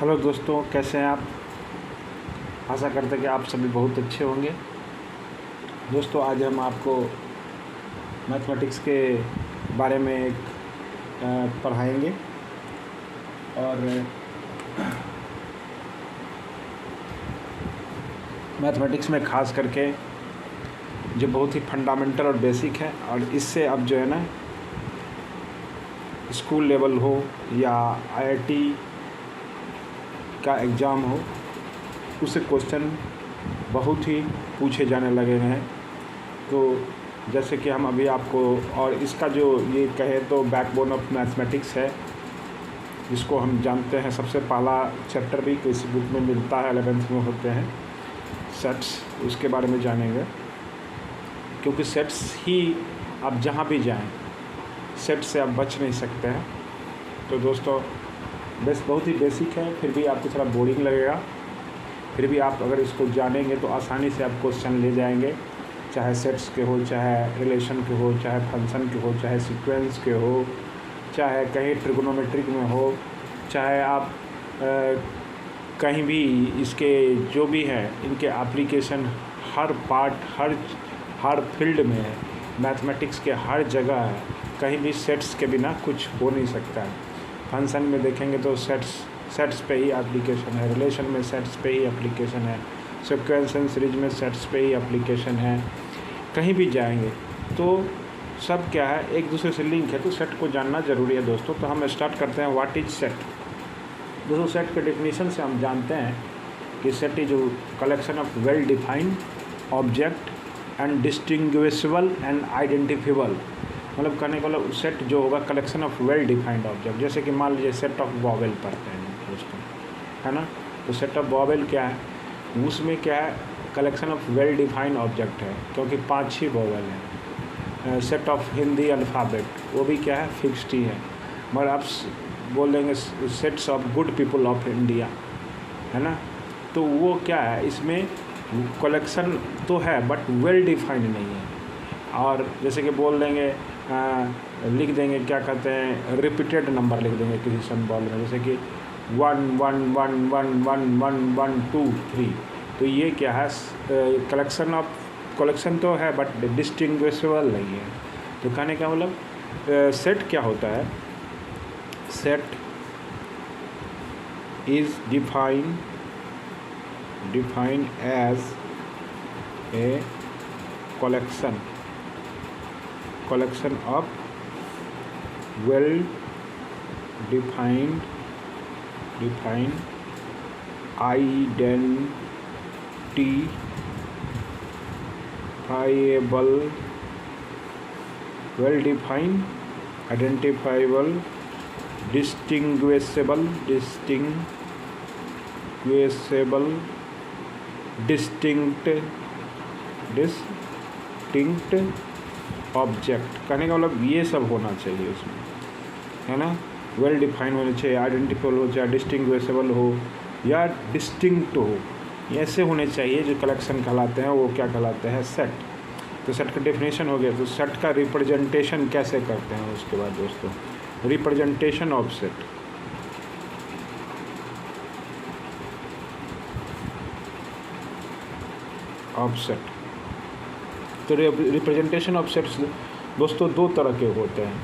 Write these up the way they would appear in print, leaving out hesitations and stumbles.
Hello दोस्तों, कैसे हैं आप। आशा करते हैं कि आप सभी बहुत अच्छे होंगे। दोस्तों, आज हम आपको मैथमेटिक्स के बारे में पढ़ाएंगे और मैथमेटिक्स में ख़ास करके जो बहुत ही फंडामेंटल और बेसिक है, और इससे अब जो है ना स्कूल लेवल हो या आईआईटी का एग्ज़ाम हो, उससे क्वेश्चन बहुत ही पूछे जाने लगे हैं। तो जैसे कि हम अभी आपको, और इसका जो ये कहे तो बैकबोन ऑफ मैथमेटिक्स है, जिसको हम जानते हैं, सबसे पहला चैप्टर भी किसी बुक में मिलता है, 11th में होते हैं सेट्स, उसके बारे में जानेंगे। क्योंकि सेट्स ही आप जहाँ भी जाएं, सेट से आप बच नहीं सकते हैं। तो दोस्तों, बहुत ही बेसिक है, फिर भी आपको थोड़ा बोरिंग लगेगा। फिर भी आप अगर इसको जानेंगे तो आसानी से आप क्वेश्चन ले जाएंगे, चाहे सेट्स के हो, चाहे रिलेशन के हो, चाहे फंक्शन के हो, चाहे सीक्वेंस के हो, चाहे कहीं ट्रिग्नोमेट्रिक में हो, चाहे आप कहीं भी इसके जो भी हैं इनके एप्लीकेशन हर पार्ट, हर फील्ड में है। मैथमेटिक्स के हर जगह है, कहीं भी सेट्स के बिना कुछ हो नहीं सकता है। फंक्शन में देखेंगे तो सेट्स पे ही एप्लीकेशन है, रिलेशन में सेट्स पे ही एप्लीकेशन है, सीक्वेंस एंड सीरीज में सेट्स पे ही एप्लीकेशन है। कहीं भी जाएंगे तो सब क्या है, एक दूसरे से लिंक है, तो सेट को जानना ज़रूरी है दोस्तों। तो हम स्टार्ट करते हैं, व्हाट इज सेट। दोस्तों, सेट के डेफिनेशन से हम जानते हैं कि set is collection of well defined object and distinguishable and identifiable. मतलब कहने का मतलब सेट जो होगा collection of well defined object. जैसे कि मान लीजिए सेट ऑफ वॉवेल पढ़ते हैं दोस्तों, है ना। तो सेट ऑफ वॉवेल क्या है, उसमें क्या है, collection of well defined object है, क्योंकि 5-6 वॉवेल हैं। सेट ऑफ हिंदी अल्फ़ाबेट, वो भी क्या है, फिक्स्ड ही है। मगर आप बोल देंगे sets of good people of India, है ना, तो वो क्या है, इसमें कलेक्शन तो है बट वेल डिफाइंड नहीं है। और जैसे कि बोल देंगे, लिख देंगे, क्या कहते हैं, रिपीटेड नंबर लिख देंगे किसी सिंबल में, जैसे कि 1 1 1 1 1 1 1 2 3। तो ये क्या है, कलेक्शन तो है बट डिस्टिंग्विशेबल नहीं है। तो कहने का मतलब सेट क्या होता है, set is defined as a collection of well defined identifiable distinguishable distinct object. कहने का मतलब ये सब होना चाहिए उसमें, है ना। वेल डिफाइन होने चाहिए, आइडेंटिफाइबल हो, चाहे डिस्टिंग्विशेबल हो या डिस्टिंक्ट हो, ऐसे होने चाहिए जो कलेक्शन कहलाते हैं। वो क्या कहलाते हैं, सेट। तो सेट का डेफिनेशन हो गया। तो सेट का रिप्रेजेंटेशन कैसे करते हैं, उसके बाद दोस्तों, रिप्रेजेंटेशन ऑफ सेट। तो रिप्रेजेंटेशन ऑफ सेट्स दोस्तों 2 तरह के होते हैं।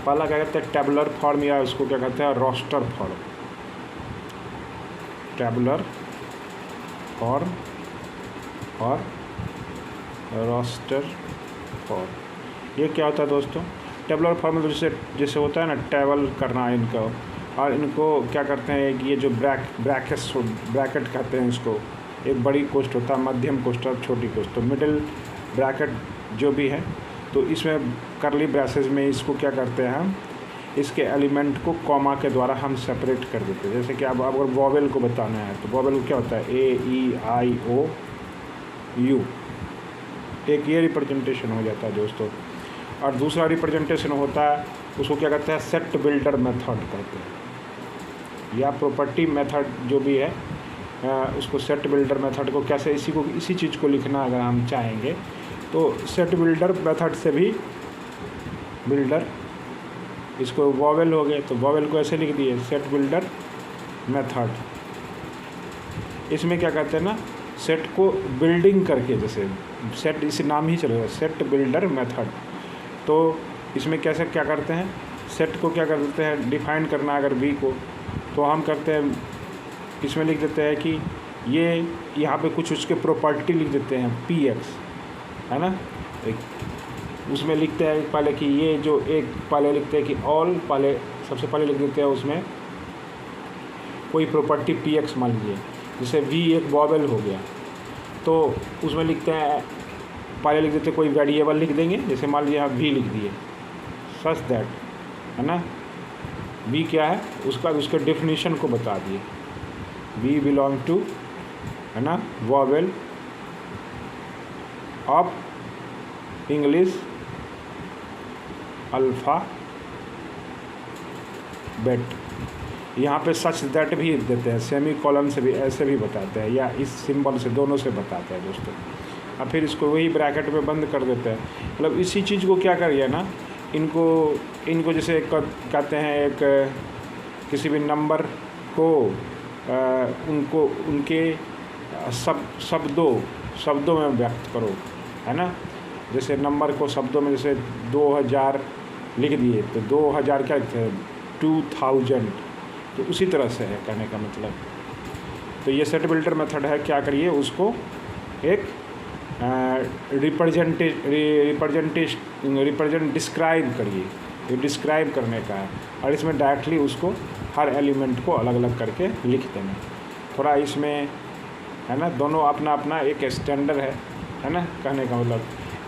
पहला क्या कहते हैं, टेबुलर फॉर्म, या उसको क्या कहते हैं, रोस्टर फॉर्म। टेबुलर फॉर्म और रोस्टर फॉर्म। ये क्या होता है दोस्तों, टेबुलर फॉर्म में जैसे होता है ना, टेबल करना इनका, और इनको क्या करते हैं कि ये जो ब्रैकेट कहते हैं इसको, एक बड़ी कोष्ठ होता है, मध्यम कोष्ठ और छोटी कोष्ठ। तो मिडिल ब्रैकेट जो भी है, तो इसमें करली ब्रेसेस में इसको क्या करते हैं हम, इसके एलिमेंट को कॉमा के द्वारा हम सेपरेट कर देते हैं। जैसे कि अब अगर वॉवेल को बताना है तो वॉवेल क्या होता है, AEIOU, एक ये रिप्रेजेंटेशन हो जाता है दोस्तों। और दूसरा रिप्रेजेंटेशन होता है, उसको क्या कहते हैं, सेट बिल्डर मेथड कहते हैं, या प्रॉपर्टी मेथड जो भी है, उसको सेट बिल्डर मेथड को कैसे, इसी चीज़ को लिखना अगर हम चाहेंगे तो सेट बिल्डर मेथड से भी बिल्डर, इसको वॉवेल हो गए तो वॉवेल को ऐसे लिख दिए, सेट बिल्डर मेथड, इसमें क्या कहते हैं ना, सेट को बिल्डिंग करके, जैसे सेट इसे नाम ही चलेगा, सेट बिल्डर मेथड। तो इसमें कैसे क्या करते हैं, सेट को क्या करते हैं डिफाइन करना, अगर वी को, तो हम करते हैं इसमें लिख देते हैं कि ये यहाँ पे कुछ उसके प्रॉपर्टी लिख देते हैं पी एक्स, है ना। एक उसमें लिखते हैं पहले कि ये जो एक पहले लिखते हैं कि ऑल, पहले सबसे पहले लिख देते हैं उसमें कोई प्रॉपर्टी पी एक्स मान लीजिए, जैसे वी एक वॉवेल हो गया, तो उसमें लिखते हैं पहले लिख देते हैं कोई वेरिएबल लिख देंगे, जैसे मान लीजिए यहाँ वी लिख दिए, सच दैट, है ना, वी क्या है उसका उसके डेफिनेशन को बता दिए, वी बिलोंग टू, है ना, वॉवेल ऑफ इंग्लिश अल्फ़ा बेट। यहाँ पे सच दैट भी देते हैं, सेमी कॉलन से भी ऐसे भी बताते हैं, या इस सिंबल से, दोनों से बताते हैं दोस्तों। और फिर इसको वही ब्रैकेट में बंद कर देते हैं। मतलब इसी चीज़ को क्या करिए ना, इनको जैसे कहते हैं एक किसी भी नंबर को उनको उनके शब्दों में व्यक्त करो, है ना। जैसे नंबर को शब्दों में, जैसे 2000 लिख दिए तो 2000 क्या लिखते हैं 2000, तो उसी तरह से है कहने का मतलब। तो ये सेट बिल्डर मेथड है, क्या करिए उसको एक रिप्रेजेंट डिस्क्राइब करिए, ये डिस्क्राइब करने का है, और इसमें डायरेक्टली उसको हर एलिमेंट को अलग अलग करके लिख देना। थोड़ा इसमें, है ना, दोनों अपना अपना एक स्टैंडर्ड है ना, कहने का मतलब।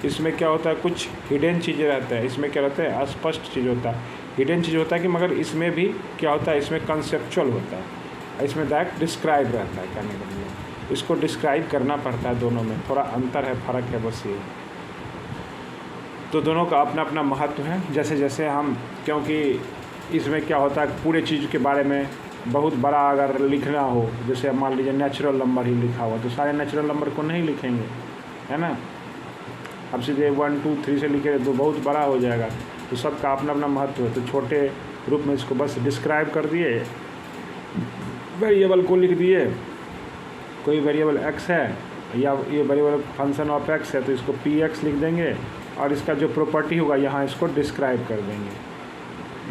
इसमें क्या होता है, कुछ हिडन चीज़ें रहता है, इसमें क्या रहता है अस्पष्ट चीज़ होता है, हिडन चीज़ होता है कि मगर इसमें भी क्या होता है, इसमें कंसेप्चुअल होता है, इसमें डायरेक्ट डिस्क्राइब रहता है कहने का मतलब। इसको डिस्क्राइब करना पड़ता है, दोनों में थोड़ा अंतर है, फ़र्क है बस ये। तो दोनों का अपना अपना महत्व है। जैसे जैसे हम, क्योंकि इसमें क्या होता है पूरे चीज़ के बारे में बहुत बड़ा अगर लिखना हो, जैसे मान लीजिए नेचुरल नंबर ही लिखा हुआ, तो सारे नेचुरल नंबर को नहीं लिखेंगे, है ना। अब सीधे 1 2 3 से लिखे तो बहुत बड़ा हो जाएगा। तो सबका अपना अपना महत्व है, तो छोटे रूप में इसको बस डिस्क्राइब कर दिए, वेरिएबल को लिख दिए, कोई वेरिएबल एक्स है या ये वेरिएबल फंक्शन ऑफ एक्स है तो इसको पी एक्स लिख देंगे, और इसका जो प्रॉपर्टी होगा यहाँ इसको डिस्क्राइब कर देंगे।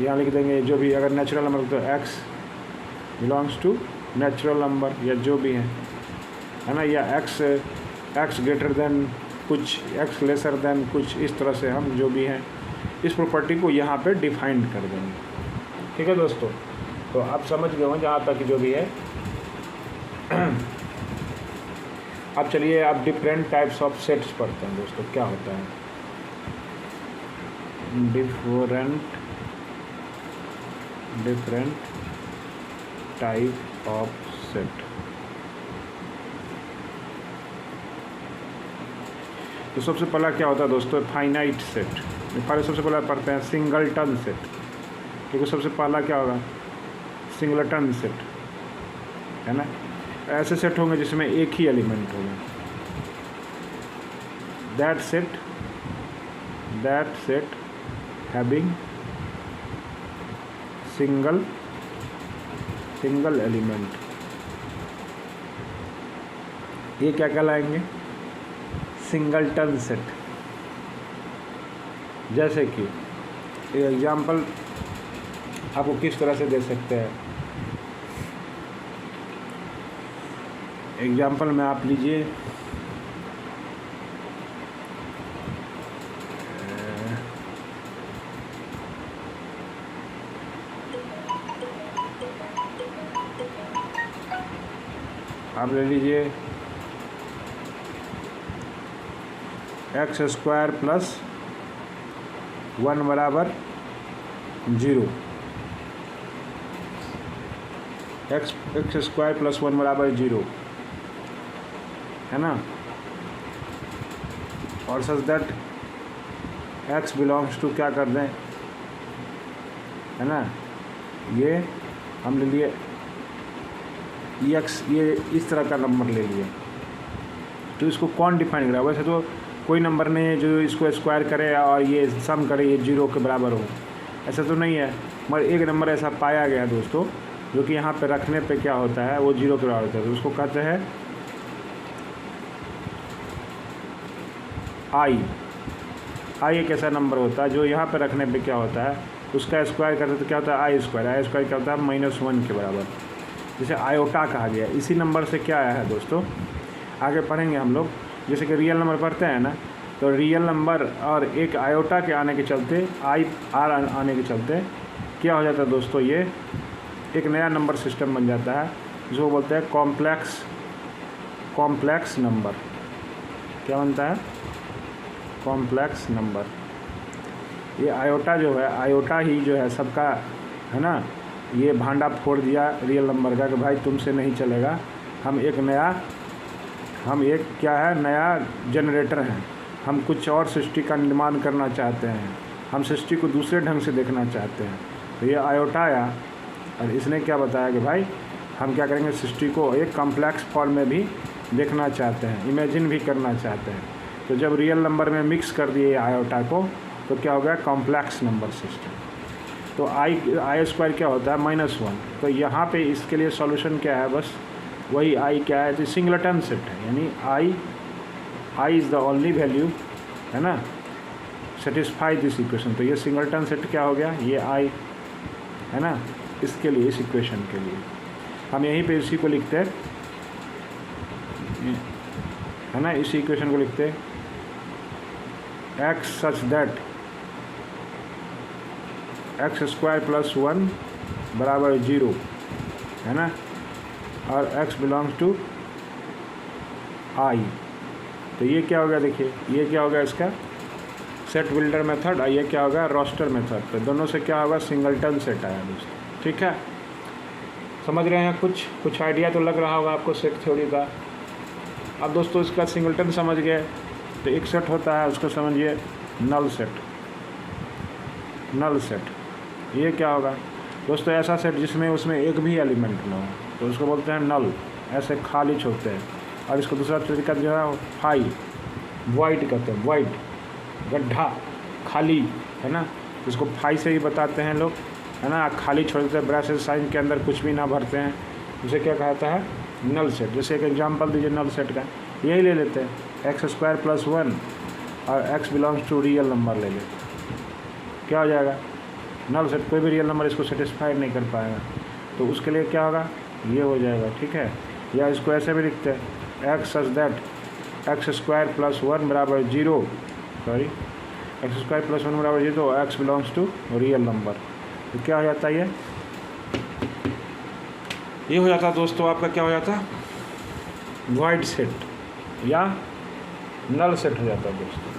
यहाँ लिख देंगे जो भी, अगर नेचुरल नंबर तो x belongs to natural number, या जो भी है ना, या एक्स ग्रेटर देन कुछ, एक्स लेसर देन कुछ, इस तरह से हम जो भी हैं इस प्रॉपर्टी को यहाँ पे डिफाइन कर देंगे। ठीक है दोस्तों, तो आप समझ गए हों जहाँ तक जो भी है। अब चलिए आप डिफरेंट टाइप्स ऑफ सेट्स पढ़ते हैं दोस्तों, क्या होता है डिफरेंट टाइप ऑफ सेट। तो सबसे पहला क्या होता है दोस्तों, फाइनाइट सेट। पहले सबसे पहले पढ़ते हैं सिंगलटन सेट, क्योंकि सबसे पहला क्या होगा सिंगलटन सेट, है ना। ऐसे सेट होंगे जिसमें एक ही एलिमेंट होगा, that set having single element, ये क्या कहलाएंगे सिंगलटन सेट। जैसे कि एग्जाम्पल आपको किस तरह से दे सकते हैं, एग्जाम्पल में आप लीजिए आप ले लीजिए x² + 1 बराबर 0, x² + 1 बराबर 0, है ना। और such that x belongs to क्या कर दें, है ना, ये हम ले लिए x, ये इस तरह का नंबर ले लिए, तो इसको कौन डिफाइन करा। वैसे तो कोई नंबर नहीं है जो इसको स्क्वायर करे और ये सम करे ये 0 के बराबर हो, ऐसा तो नहीं है, मगर एक नंबर ऐसा पाया गया दोस्तों जो कि यहाँ पे रखने पे क्या होता है, वो 0 के बराबर होता है, तो उसको कहते हैं आई एक ऐसा नंबर होता है जो यहाँ पे रखने पे क्या होता है, उसका स्क्वायर करते तो क्या होता है आई स्क्वायर क्या होता है -1 के बराबर, जिसे आयोटा कहा गया। इसी नंबर से क्या आया है दोस्तों, आगे पढ़ेंगे हम लोग। जैसे कि रियल नंबर पढ़ते हैं ना, तो रियल नंबर और एक आयोटा के आने के चलते आर आने के चलते क्या हो जाता है दोस्तों, ये एक नया नंबर सिस्टम बन जाता है जो बोलते हैं कॉम्प्लेक्स नंबर। क्या बनता है, कॉम्प्लेक्स नंबर। ये आयोटा जो है, आयोटा ही जो है सबका, है ना, ये भांडा फोड़ दिया रियल नंबर का कि भाई तुमसे नहीं चलेगा, हम एक क्या है, नया जनरेटर हैं, हम कुछ और सृष्टि का निर्माण करना चाहते हैं, हम सृष्टि को दूसरे ढंग से देखना चाहते हैं। तो ये आयोटा आया और इसने क्या बताया कि भाई हम क्या करेंगे, सृष्टि को एक कॉम्प्लेक्स फॉर्म में भी देखना चाहते हैं, इमेजिन भी करना चाहते हैं। तो जब रियल नंबर में मिक्स कर दिए आयोटा को तो क्या हो गया, कॉम्प्लेक्स नंबर सिस्टम। तो आई स्क्वायर क्या होता है, -1। तो यहाँ पे इसके लिए सॉल्यूशन क्या है, बस वही आई क्या है, तो सिंगलटन सेट है, यानी I is the only value, है ना, सेटिस्फाई दिस इक्वेशन। तो ये सिंगलटन सेट क्या हो गया, ये आई है ना, इसके लिए, इस इक्वेशन के लिए हम यहीं पे इसी को लिखते हैं, है ना, इसी इक्वेशन को लिखते हैं x सच दैट x² + 1 बराबर 0, है ना, और x बिलोंग्स टू आई। तो ये क्या हो गया, देखिए ये क्या हो गया, इसका सेट बिल्डर मेथड, और ये क्या होगा, रोस्टर मेथड। तो दोनों से क्या होगा, सिंगलटन सेट आया दोस्तों। ठीक है, समझ रहे हैं, कुछ आइडिया तो लग रहा होगा आपको सेट थ्योरी का। अब दोस्तों इसका सिंगलटन समझ गए, तो एक सेट होता है, उसको समझिए नल सेट। ये क्या होगा दोस्तों, ऐसा सेट जिसमें उसमें एक भी एलिमेंट ना हो, तो उसको बोलते हैं नल, ऐसे खाली छोड़ते हैं। और इसको दूसरा तरीका जो है वाइड कहते हैं, वाइड गड्ढा खाली, है ना, इसको फाई से ही बताते हैं लोग, है ना, खाली छोड़ देते हैं, ब्रैकेट साइन के अंदर कुछ भी ना भरते हैं, उसे क्या कहता है, नल सेट। जैसे एक एग्जांपल दीजिए नल सेट का, यही ले लेते हैं x² + 1 और x belongs to real number ले लेते हैं, क्या हो जाएगा, नल सेट। कोई भी रियल नंबर इसको सेटिस्फाई नहीं कर पाएगा, तो उसके लिए क्या होगा, ये हो जाएगा। ठीक है, या इसको ऐसे भी लिखते हैं x सच दैट x² + 1 बराबर 0, सॉरी x² + 1 बराबर 0, तो x belongs to real number. तो क्या हो जाता है, ये हो जाता दोस्तों आपका, क्या हो जाता, वाइड सेट या नल सेट हो जाता है दोस्तों।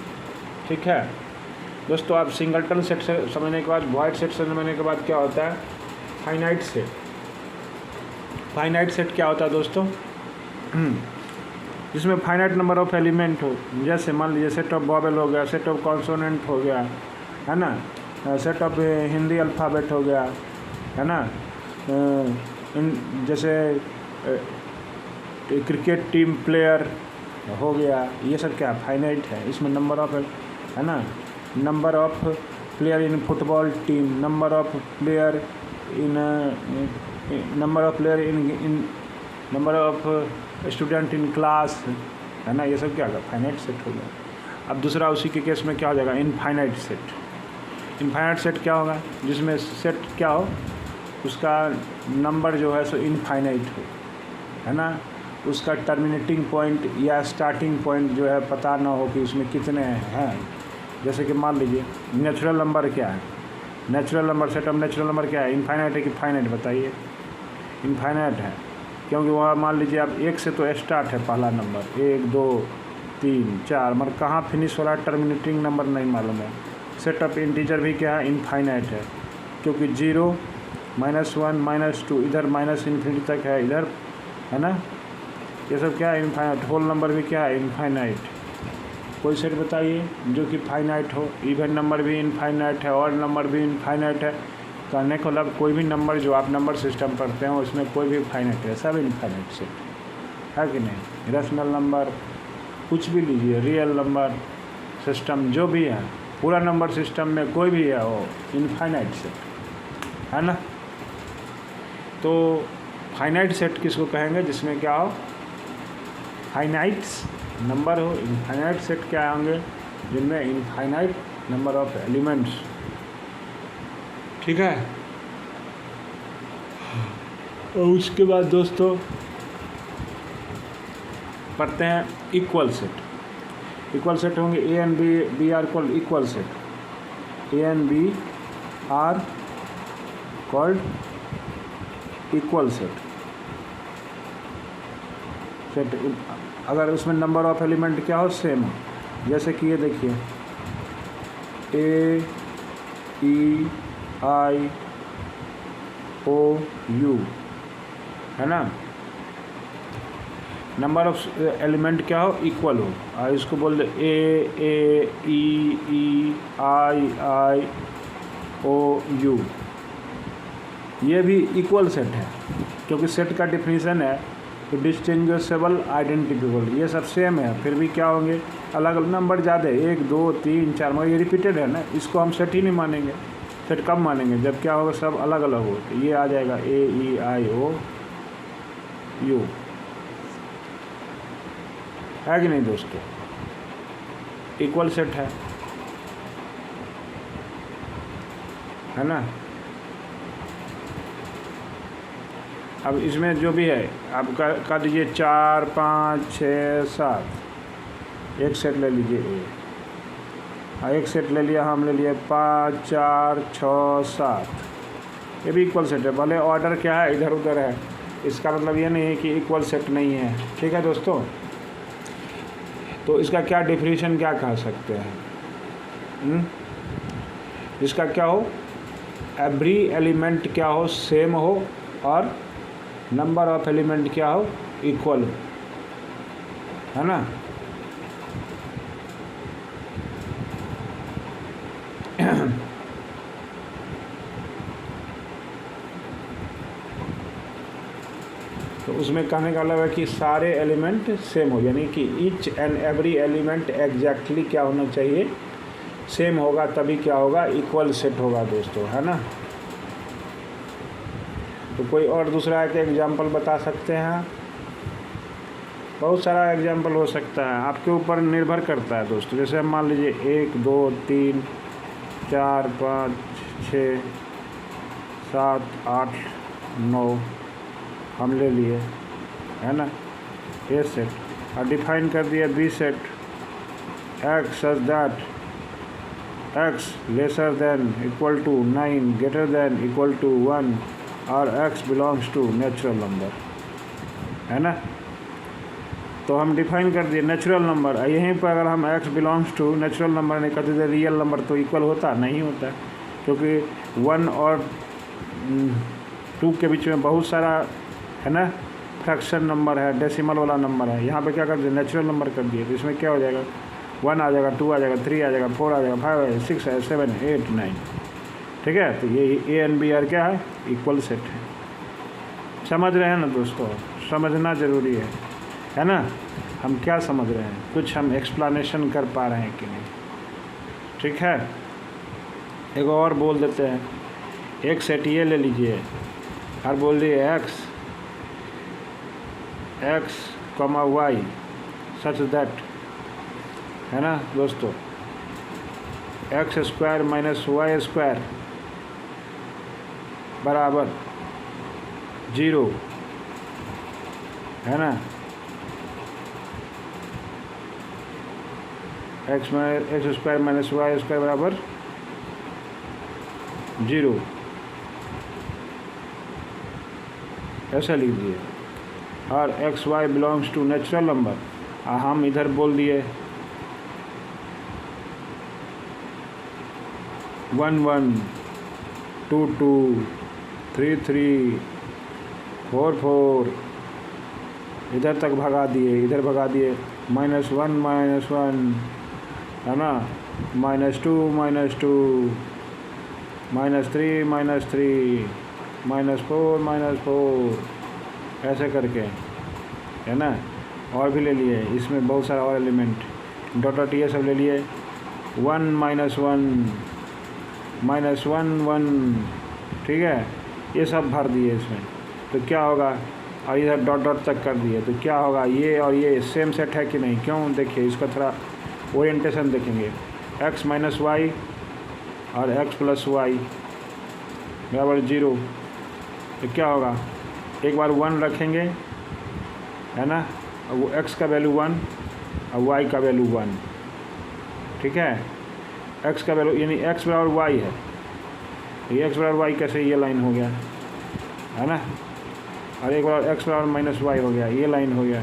ठीक है दोस्तों, आप सिंगलटन सेट से समझने के बाद, वाइड सेट समझने के बाद क्या होता है, फाइनाइट सेट। फाइनाइट सेट क्या होता है दोस्तों, जिसमें फाइनाइट नंबर ऑफ एलिमेंट हो, जैसे मान लीजिए सेट ऑफ वॉवेल हो गया, सेट ऑफ कॉन्सोनेंट हो गया, है ना, सेट ऑफ हिंदी अल्फ़ाबेट हो गया, है ना, जैसे क्रिकेट टीम प्लेयर हो गया, ये सब क्या फाइनाइट है। इसमें नंबर ऑफ, है ना, number of player in football team, number of player in number of student in class, है ना, ये सब क्या होगा, फाइनाइट सेट हो गया। अब दूसरा उसी के केस में क्या हो जाएगा, इनफाइनाइट सेट। इनफाइनाइट सेट क्या होगा, जिसमें सेट क्या हो, उसका नंबर जो है सो इनफाइनाइट हो, है ना, उसका टर्मिनेटिंग पॉइंट या स्टार्टिंग पॉइंट जो है पता ना हो कि उसमें कितने हैं। जैसे कि मान लीजिए नेचुरल नंबर क्या है, natural number, set of natural number क्या है, इनफाइनाइट है कि फाइनाइट, बताइए। इनफाइनाइट है, क्योंकि वहाँ मान लीजिए आप 1 से तो स्टार्ट है पहला नंबर, 1 2 3 4, मगर कहाँ फिनिश हो रहा है, टर्मिनेटिंग नंबर नहीं मालूम है। सेट ऑफ इंटीजर भी क्या है, इनफाइनाइट है, क्योंकि 0 -1 -2 इधर -∞ तक है इधर, है ना, ये सब क्या है, इनफाइनाइट। होल नंबर भी क्या है, इनफाइनाइट। कोई सेट बताइए जो कि फाइनाइट हो, इवन नंबर भी इनफाइनाइट है, ऑड नंबर भी इनफाइनाइट है। कहने का मतलब कोई भी नंबर जो आप नंबर सिस्टम पढ़ते हैं उसमें कोई भी फाइनाइट है, सब इनफाइनाइट सेट है कि नहीं। रैशनल नंबर कुछ भी लीजिए, रियल नंबर सिस्टम जो भी है, पूरा नंबर सिस्टम में कोई भी है वो इनफाइनाइट सेट, है ना। तो फाइनाइट सेट किसको कहेंगे, जिसमें क्या हो, फाइनाइट्स नंबर हो। इनफाइनाइट सेट क्या होंगे, जिनमें इनफाइनाइट नंबर ऑफ एलिमेंट्स। ठीक है। और उसके बाद दोस्तों पढ़ते हैं इक्वल सेट। इक्वल सेट होंगे A and B are called equal set. A and B are called equal set. अगर उसमें नंबर ऑफ एलिमेंट क्या हो, सेम हो। जैसे कि ये देखिए ए ई आई ओ यू, है ना, नंबर ऑफ एलिमेंट क्या हो, इक्वल हो। और इसको बोल दे ए ई आई ओ यू, ये भी इक्वल सेट है, क्योंकि सेट का डिफिनीशन है तो डिस्टिंग्विशेबल आइडेंटिफिकेबल, ये सब सेम है, फिर भी क्या होंगे, अलग अलग नंबर ज़्यादा है, 1 2 3 4, मगर ये रिपीटेड है ना, इसको हम सेट ही नहीं मानेंगे। सेट कब मानेंगे, जब क्या होगा, सब अलग अलग हो। तो ये आ जाएगा ए ई आई ओ यू, है कि नहीं दोस्तों, इक्वल सेट है ना। अब इसमें जो भी है आप कर दीजिए 4 5 6 7, एक सेट ले लीजिए और एक सेट ले लिया, हम ले लिए 5 4 6 7, ये भी इक्वल सेट है, भले ऑर्डर क्या है इधर उधर है, इसका मतलब ये नहीं है कि इक्वल सेट नहीं है। ठीक है दोस्तों, तो इसका क्या डिफिनीशन क्या कह सकते हैं, इसका क्या हो, एवरी एलिमेंट क्या हो, सेम हो, और नंबर ऑफ एलिमेंट क्या हो, इक्वल हो, है ना। तो उसमें कहने का मतलब है कि सारे एलिमेंट सेम हो, यानी कि each and every element exactly क्या होना चाहिए, सेम होगा, तभी क्या होगा, इक्वल सेट होगा दोस्तों, है ना। तो कोई और दूसरा एक एग्जाम्पल बता सकते हैं, बहुत सारा एग्जाम्पल हो सकता है, आपके ऊपर निर्भर करता है दोस्तों। जैसे हम मान लीजिए 1 2 3 4 5 6 7 8 9 हम ले लिए, है ना, ए सेट, और डिफाइन कर दिया B set, x such that x lesser than equal to 9 greater than equal to 1 और x belongs to natural number, है ना। तो हम डिफाइन कर दिए नेचुरल नंबर, यहीं पर अगर हम x belongs to natural number नहीं करते थे, रियल नंबर तो इक्वल होता नहीं होता, क्योंकि 1 और 2 के बीच में बहुत सारा, है ना, फ्रैक्शन नंबर है, डेसिमल वाला नंबर है। यहाँ पे क्या कर दिया, नेचुरल नंबर कर दिए, तो इसमें क्या हो जाएगा, 1 आ जाएगा, 2 आ जाएगा, 3 आ जाएगा, 4 आ जाएगा, 5 आ जाएगा, 6 है, 7 8 9। ठीक है, तो ये ए एंड बी आर क्या है, इक्वल सेट है। समझ रहे हैं ना दोस्तों, समझना ज़रूरी है ना। हम क्या समझ रहे हैं, कुछ हम एक्सप्लेनेशन कर पा रहे हैं कि नहीं। ठीक है, एक और बोल देते हैं, एक सेट ये ले लीजिए और बोल दिए x comma y such that, है ना दोस्तों, x square minus y square बराबर 0, है ना। X square minus y square बराबर 0, ऐसा लिख दिए। और x y belongs to natural number, हम इधर बोल दिए 1 1 2 2 3 3 4 4, इधर तक भगा दिए, इधर भगा दिए, -1 -1, है ना, -2 -2, -3 -3, -4 -4, ऐसे करके, है ना। और भी ले लिए, इसमें बहुत सारा और एलिमेंट डॉट ये सब ले लिए, 1 -1 -1 1, ठीक है, ये सब भर दिए इसमें। तो क्या होगा, और इधर डॉट डॉट तक कर दिए तो क्या होगा, ये और ये सेम सेट है कि नहीं। क्यों, देखिए इसका थोड़ा ओरिएंटेशन देखेंगे, x माइनस वाई और x प्लस वाई बराबर 0, तो क्या होगा, एक बार 1 रखेंगे है ना, और वो x का वैल्यू 1 और y का वैल्यू 1, ठीक है। x का वैल्यू यानी x बराबर y है, ये x बराबर y कैसे ये लाइन हो गया है ना, और एक बार x बराबर माइनस वाई हो गया, ये लाइन हो गया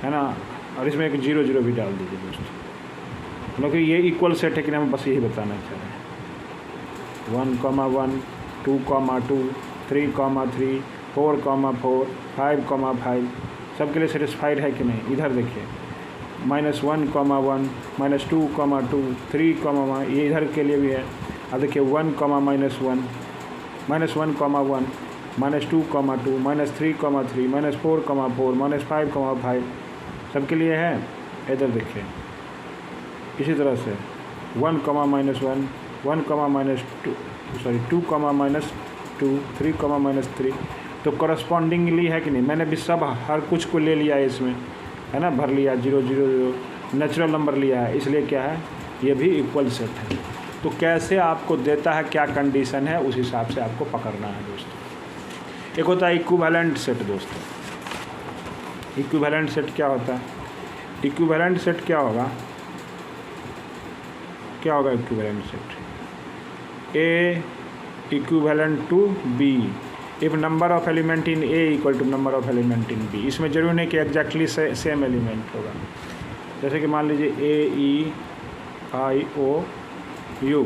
है ना, और इसमें एक 0 0 भी डाल दीजिए दोस्तों, क्योंकि ये इक्वल सेट है कि नहीं, हम बस यही बताना चाह रहे हैं। 1, 1, 2, 2, 3, 3, 4, 4, 5, 5 सबके लिए सेटिस्फाइड है कि नहीं। इधर देखिए -1, 1, -2, 2, 3, 1 ये इधर के लिए भी है। अब देखिए 1, -1, -1, -1, -1, -2, -2, -3, -3, -4, -4, -5, 5 सबके लिए है। इधर देखिए इसी तरह से 1, -1, 1, -2 सॉरी 2, -2, 3, -3 तो करस्पॉन्डिंगली है कि नहीं। मैंने भी सब हर कुछ को ले लिया है इसमें, है ना, भर लिया 0 0 0 नेचुरल नंबर लिया है, इसलिए क्या है, ये भी इक्वल सेट है। तो कैसे आपको देता है, क्या कंडीशन है, उस हिसाब से आपको पकड़ना है दोस्तों। एक होता है इक्विवेलेंट सेट दोस्तों। इक्विवेलेंट सेट क्या होता है, इक्विवेलेंट सेट क्या होगा, क्या होगा equivalent set, A equivalent to B if number of element in A equal to number of element in B। इसमें जरूरी नहीं कि एग्जैक्टली सेम एलिमेंट होगा। जैसे कि मान लीजिए AEIOU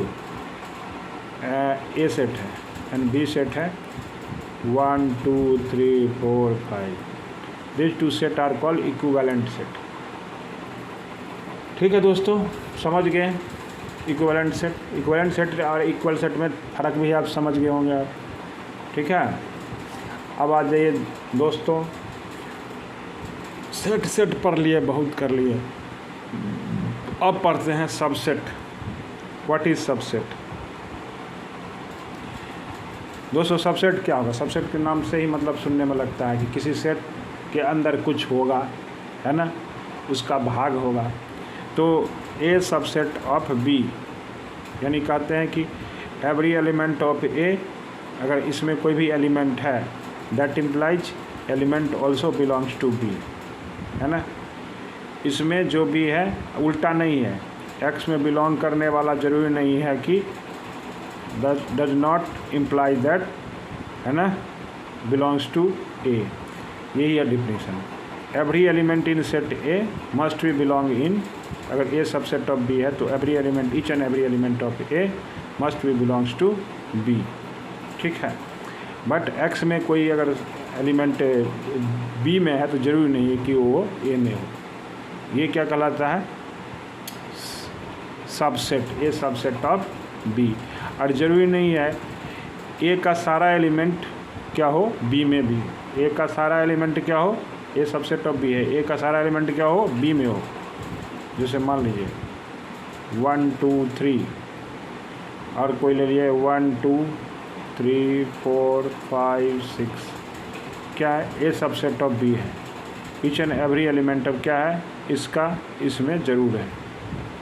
A सेट है एंड B सेट है 1, 2, 3, 4, 5। This two set are called equivalent set. ठीक है दोस्तों, समझ गए इक्विवेलेंट सेट और इक्वल सेट में फ़र्क भी आप समझ गए होंगे आप, ठीक है। अब आ जाइए दोस्तों, सेट पढ़ लिए, बहुत कर लिए, अब पढ़ते हैं सबसेट। व्हाट इज़ सबसेट दोस्तों। सबसेट क्या होगा, सबसेट के नाम से ही मतलब सुनने में लगता है कि किसी सेट के अंदर कुछ होगा, है ना, उसका भाग होगा। तो ए सबसेट ऑफ बी, यानी कहते हैं कि एवरी एलिमेंट ऑफ ए, अगर इसमें कोई भी एलिमेंट है, that implies element also belongs to B, है ना। इसमें जो भी है उल्टा नहीं है, एक्स में बिलोंग करने वाला ज़रूरी नहीं है कि डज नॉट इम्प्लाई दैट, है ना, बिलोंग्स टू ए। यही है definition. Every element in set A must be belong in, अगर ए सबसेट ऑफ बी है तो every element, each and every element of A must be belongs to B, ठीक है। But x में कोई अगर एलिमेंट बी में है तो ज़रूरी नहीं है कि वो ए में हो। ये क्या कहलाता है, subset, A subset of B. और ज़रूरी नहीं है ए का सारा एलिमेंट क्या हो, बी में भी। ए का सारा एलिमेंट क्या हो, ए सबसेट ऑफ बी है, ए का सारा एलिमेंट क्या हो, बी में हो। जैसे मान लीजिए 1, 2, 3 और कोई ले लिए 1, 2, 3, 4, 5, 6, क्या है, ए सबसेट ऑफ बी है। Each and every element of क्या है, इसका इसमें ज़रूर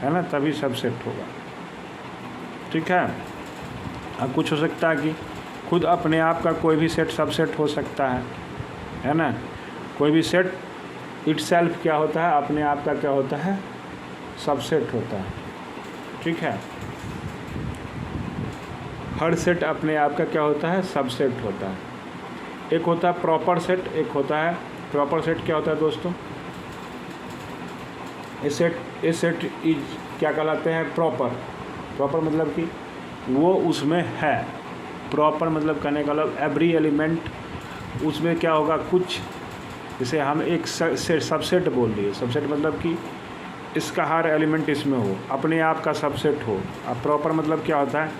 है ना, तभी सबसेट होगा, ठीक है। अब कुछ हो सकता है कि खुद अपने आप का कोई भी सेट सबसेट हो सकता है ना। कोई भी सेट इटसेल्फ क्या होता है, अपने आप का क्या होता है, सबसेट होता है, ठीक है। हर सेट अपने आप का क्या होता है, सबसेट होता है। एक होता है प्रॉपर सेट, एक होता है प्रॉपर सेट। क्या होता है दोस्तों, ए सेट इज क्या कहलाते हैं, प्रॉपर मतलब कि वो उसमें है। प्रॉपर मतलब कहने का मतलब एवरी एलिमेंट उसमें क्या होगा, कुछ जैसे हम एक सबसेट बोल दिए, सबसेट मतलब कि इसका हर एलिमेंट इसमें हो, अपने आप का सबसेट हो। अब प्रॉपर मतलब क्या होता है,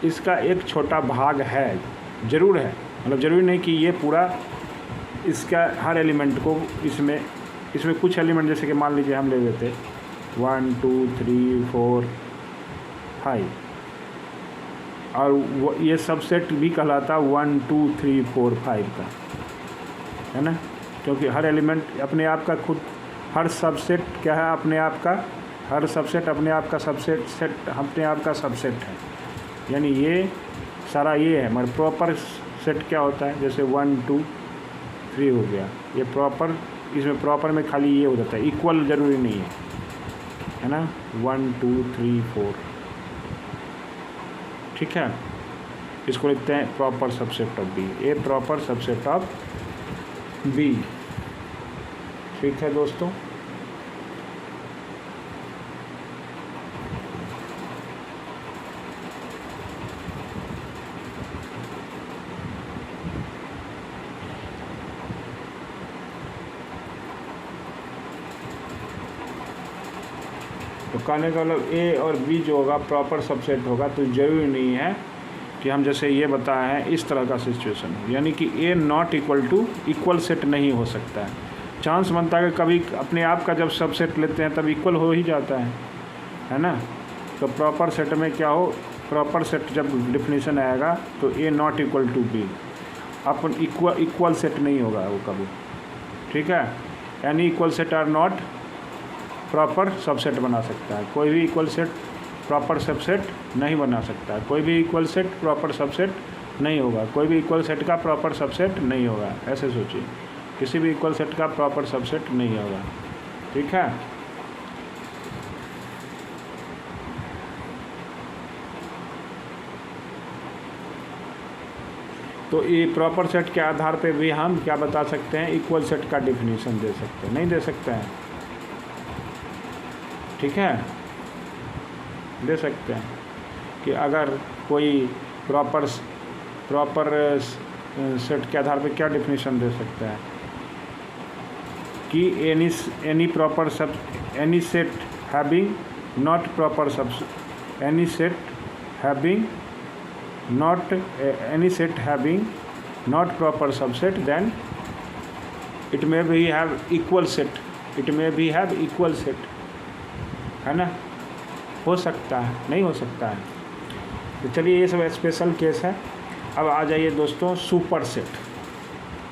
इसका एक छोटा भाग है, ज़रूर है, मतलब ज़रूरी नहीं कि ये पूरा इसका हर एलिमेंट को इसमें कुछ एलिमेंट, जैसे कि मान लीजिए हम ले लेते 1, 2, 3, 4, 5, और वो ये सबसेट भी कहलाता 1 2 3 4 5 का, है ना, क्योंकि हर एलिमेंट अपने आप का खुद, हर सबसेट क्या है अपने आप का, हर सबसेट अपने आप का सेट अपने आप का सबसेट है। यानी ये सारा ये है, मगर प्रॉपर सेट क्या होता है, जैसे 1 2 3 हो गया, ये प्रॉपर, इसमें प्रॉपर में खाली ये हो जाता है, इक्वल ज़रूरी नहीं है ना, 1 2 3 4, ठीक है। इसको लिखते हैं proper subset of B, A proper subset of B, ठीक है दोस्तों। तो कहने का मतलब ए और बी जो होगा प्रॉपर सबसेट होगा, तो ज़रूरी नहीं है कि हम जैसे ये बताए हैं इस तरह का सिचुएशन हो, यानी कि A not equal to equal set नहीं हो सकता है। चांस बनता है कि कभी अपने आप का जब सबसेट लेते हैं तब इक्वल हो ही जाता है ना। तो प्रॉपर सेट में क्या हो, प्रॉपर सेट जब डिफिनीशन आएगा तो A not equal to B, अपन इक्वल सेट नहीं होगा वो कभी, ठीक है। Any equal set are not proper subset बना सकता है, कोई भी इक्वल सेट प्रॉपर सबसेट नहीं बना सकता है, कोई भी इक्वल सेट प्रॉपर सबसेट नहीं होगा, कोई भी इक्वल सेट का प्रॉपर सबसेट नहीं होगा, ऐसे सोचिए, किसी भी इक्वल सेट का प्रॉपर सबसेट नहीं होगा, ठीक है। तो ये प्रॉपर सेट के आधार पे भी हम क्या बता सकते हैं, इक्वल सेट का डिफिनीशन दे सकते हैं, नहीं दे सकते हैं, ठीक है, दे सकते हैं कि अगर कोई प्रॉपर सेट के आधार पे क्या डिफिनीशन दे सकता है कि any proper sub, any set having not proper sub, any set having not, any set having not proper subset, then it may be have equal set, it may be have equal set, है ना, हो सकता है, नहीं हो सकता है। तो चलिए ये सब स्पेशल केस है। अब आ जाइए दोस्तों, सुपर सेट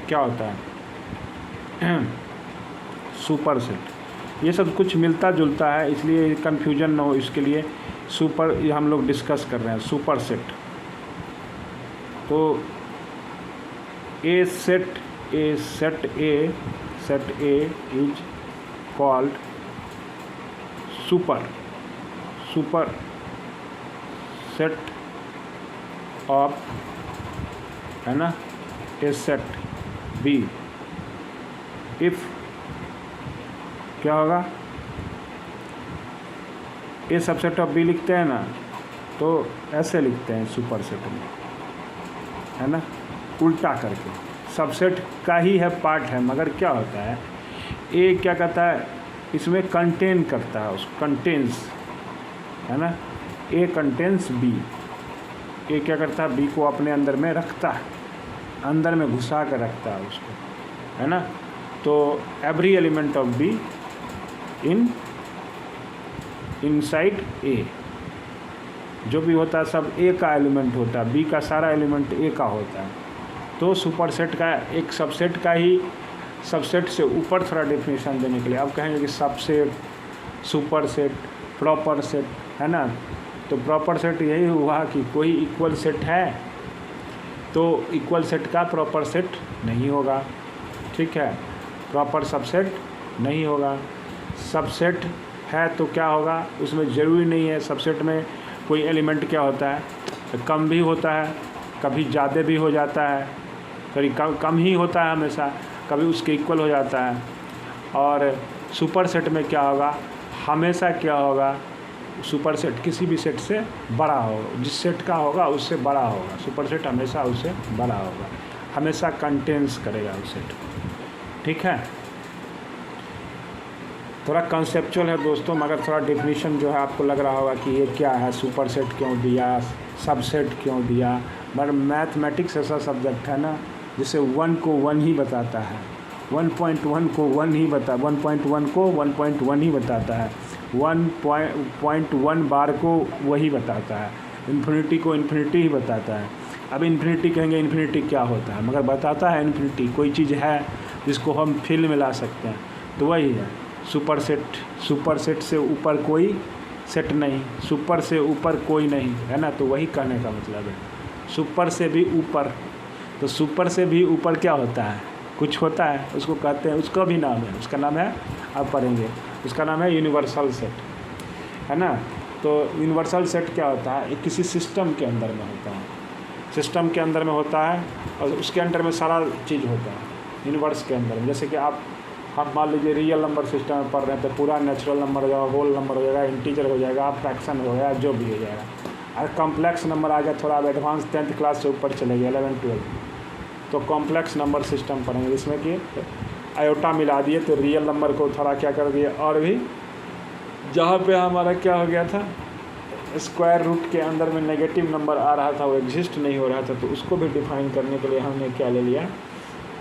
क्या होता है। सुपर सेट ये सब कुछ मिलता जुलता है, इसलिए कन्फ्यूजन ना हो, इसके लिए सुपर ये हम लोग डिस्कस कर रहे हैं। सुपर सेट तो A set A is called super set of, है ना, ए सेट बी इफ क्या होगा, ए सबसेट ऑफ बी लिखते हैं ना, तो ऐसे लिखते हैं सुपर सेट में, है ना, उल्टा करके, सबसेट का ही है पार्ट है, मगर क्या होता है, ए क्या कहता है, इसमें कंटेन करता है, उसको कंटेन्स, है ना, ए कंटेन्स बी, ए क्या करता है, बी को अपने अंदर में रखता है, अंदर में घुसा कर रखता है उसको, है ना। तो every element of be inside a, जो भी होता है सब ए का एलिमेंट होता है, बी का सारा एलिमेंट ए का होता है। तो सुपर सेट का एक सबसेट का ही, सबसेट से ऊपर थोड़ा डेफिनेशन देने के लिए अब कहेंगे कि subset, super set, proper set, है ना। तो प्रॉपर सेट यही हुआ कि कोई इक्वल सेट है तो इक्वल सेट का प्रॉपर सेट नहीं होगा, ठीक है, प्रॉपर सबसेट नहीं होगा। सबसेट है तो क्या होगा, उसमें ज़रूरी नहीं है, सबसेट में कोई एलिमेंट क्या होता है, कम भी होता है, कभी ज़्यादा भी हो जाता है, कभी कम ही होता है हमेशा, कभी उसके इक्वल हो जाता है। और सुपर सेट में क्या होगा, हमेशा क्या होगा, सुपर सेट किसी भी सेट से बड़ा होगा, जिस सेट का होगा उससे बड़ा होगा, सुपर सेट हमेशा उससे बड़ा होगा, हमेशा कंटेन्स करेगा उस सेट, ठीक है। थोड़ा कंसेप्चुअल है दोस्तों, मगर थोड़ा डेफिनेशन जो है आपको लग रहा होगा कि ये क्या है, सुपर सेट क्यों दिया, सबसेट क्यों दिया। मगर मैथमेटिक्स ऐसा सब्जेक्ट है ना जिसे 1 को 1 ही बताता है, 1.1 को 1 ही बता, 1.1 को 1.1 ही बताता है, 1.1 बार को वही बताता है, इन्फिनिटी को इन्फिनिटी ही बताता है। अब इन्फिनिटी कहेंगे इन्फिनिटी क्या होता है, मगर बताता है इन्फिनिटी कोई चीज़ है जिसको हम फील मिला सकते हैं, तो वही है सुपर सेट से ऊपर कोई सेट नहीं, सुपर से ऊपर कोई नहीं, है ना। तो वही कहने का मतलब है सुपर से भी ऊपर। तो सुपर से भी ऊपर क्या होता है, कुछ होता है, उसको कहते हैं, उसका भी नाम है, उसका नाम है, आप पढ़ेंगे, उसका नाम है यूनिवर्सल सेट, है ना। तो यूनिवर्सल सेट क्या होता है, एक किसी सिस्टम के अंदर में होता है, सिस्टम के अंदर में होता है और उसके अंदर में सारा चीज़ होता है यूनिवर्स के अंदर में। जैसे कि आप हम मान लीजिए रियल नंबर सिस्टम में पढ़ रहे हैं तो पूरा नेचुरल नंबर हो जाएगा, होल नंबर हो जाएगा, इंटीजर हो जाएगा, फ्रैक्शन हो जाएगा, जो भी हो जाएगा। और कॉम्प्लेक्स नंबर आ गया, थोड़ा अब एडवांस 10th क्लास से ऊपर चले गए 11 12, तो कॉम्प्लेक्स नंबर सिस्टम पढ़ेंगे जिसमें कि आयोटा मिला दिए तो रियल नंबर को थोड़ा क्या कर दिए, और भी जहाँ पे हमारा क्या हो गया था, स्क्वायर रूट के अंदर में नेगेटिव नंबर आ रहा था, वो एग्जिस्ट नहीं हो रहा था, तो उसको भी डिफाइन करने के लिए हमने क्या ले लिया,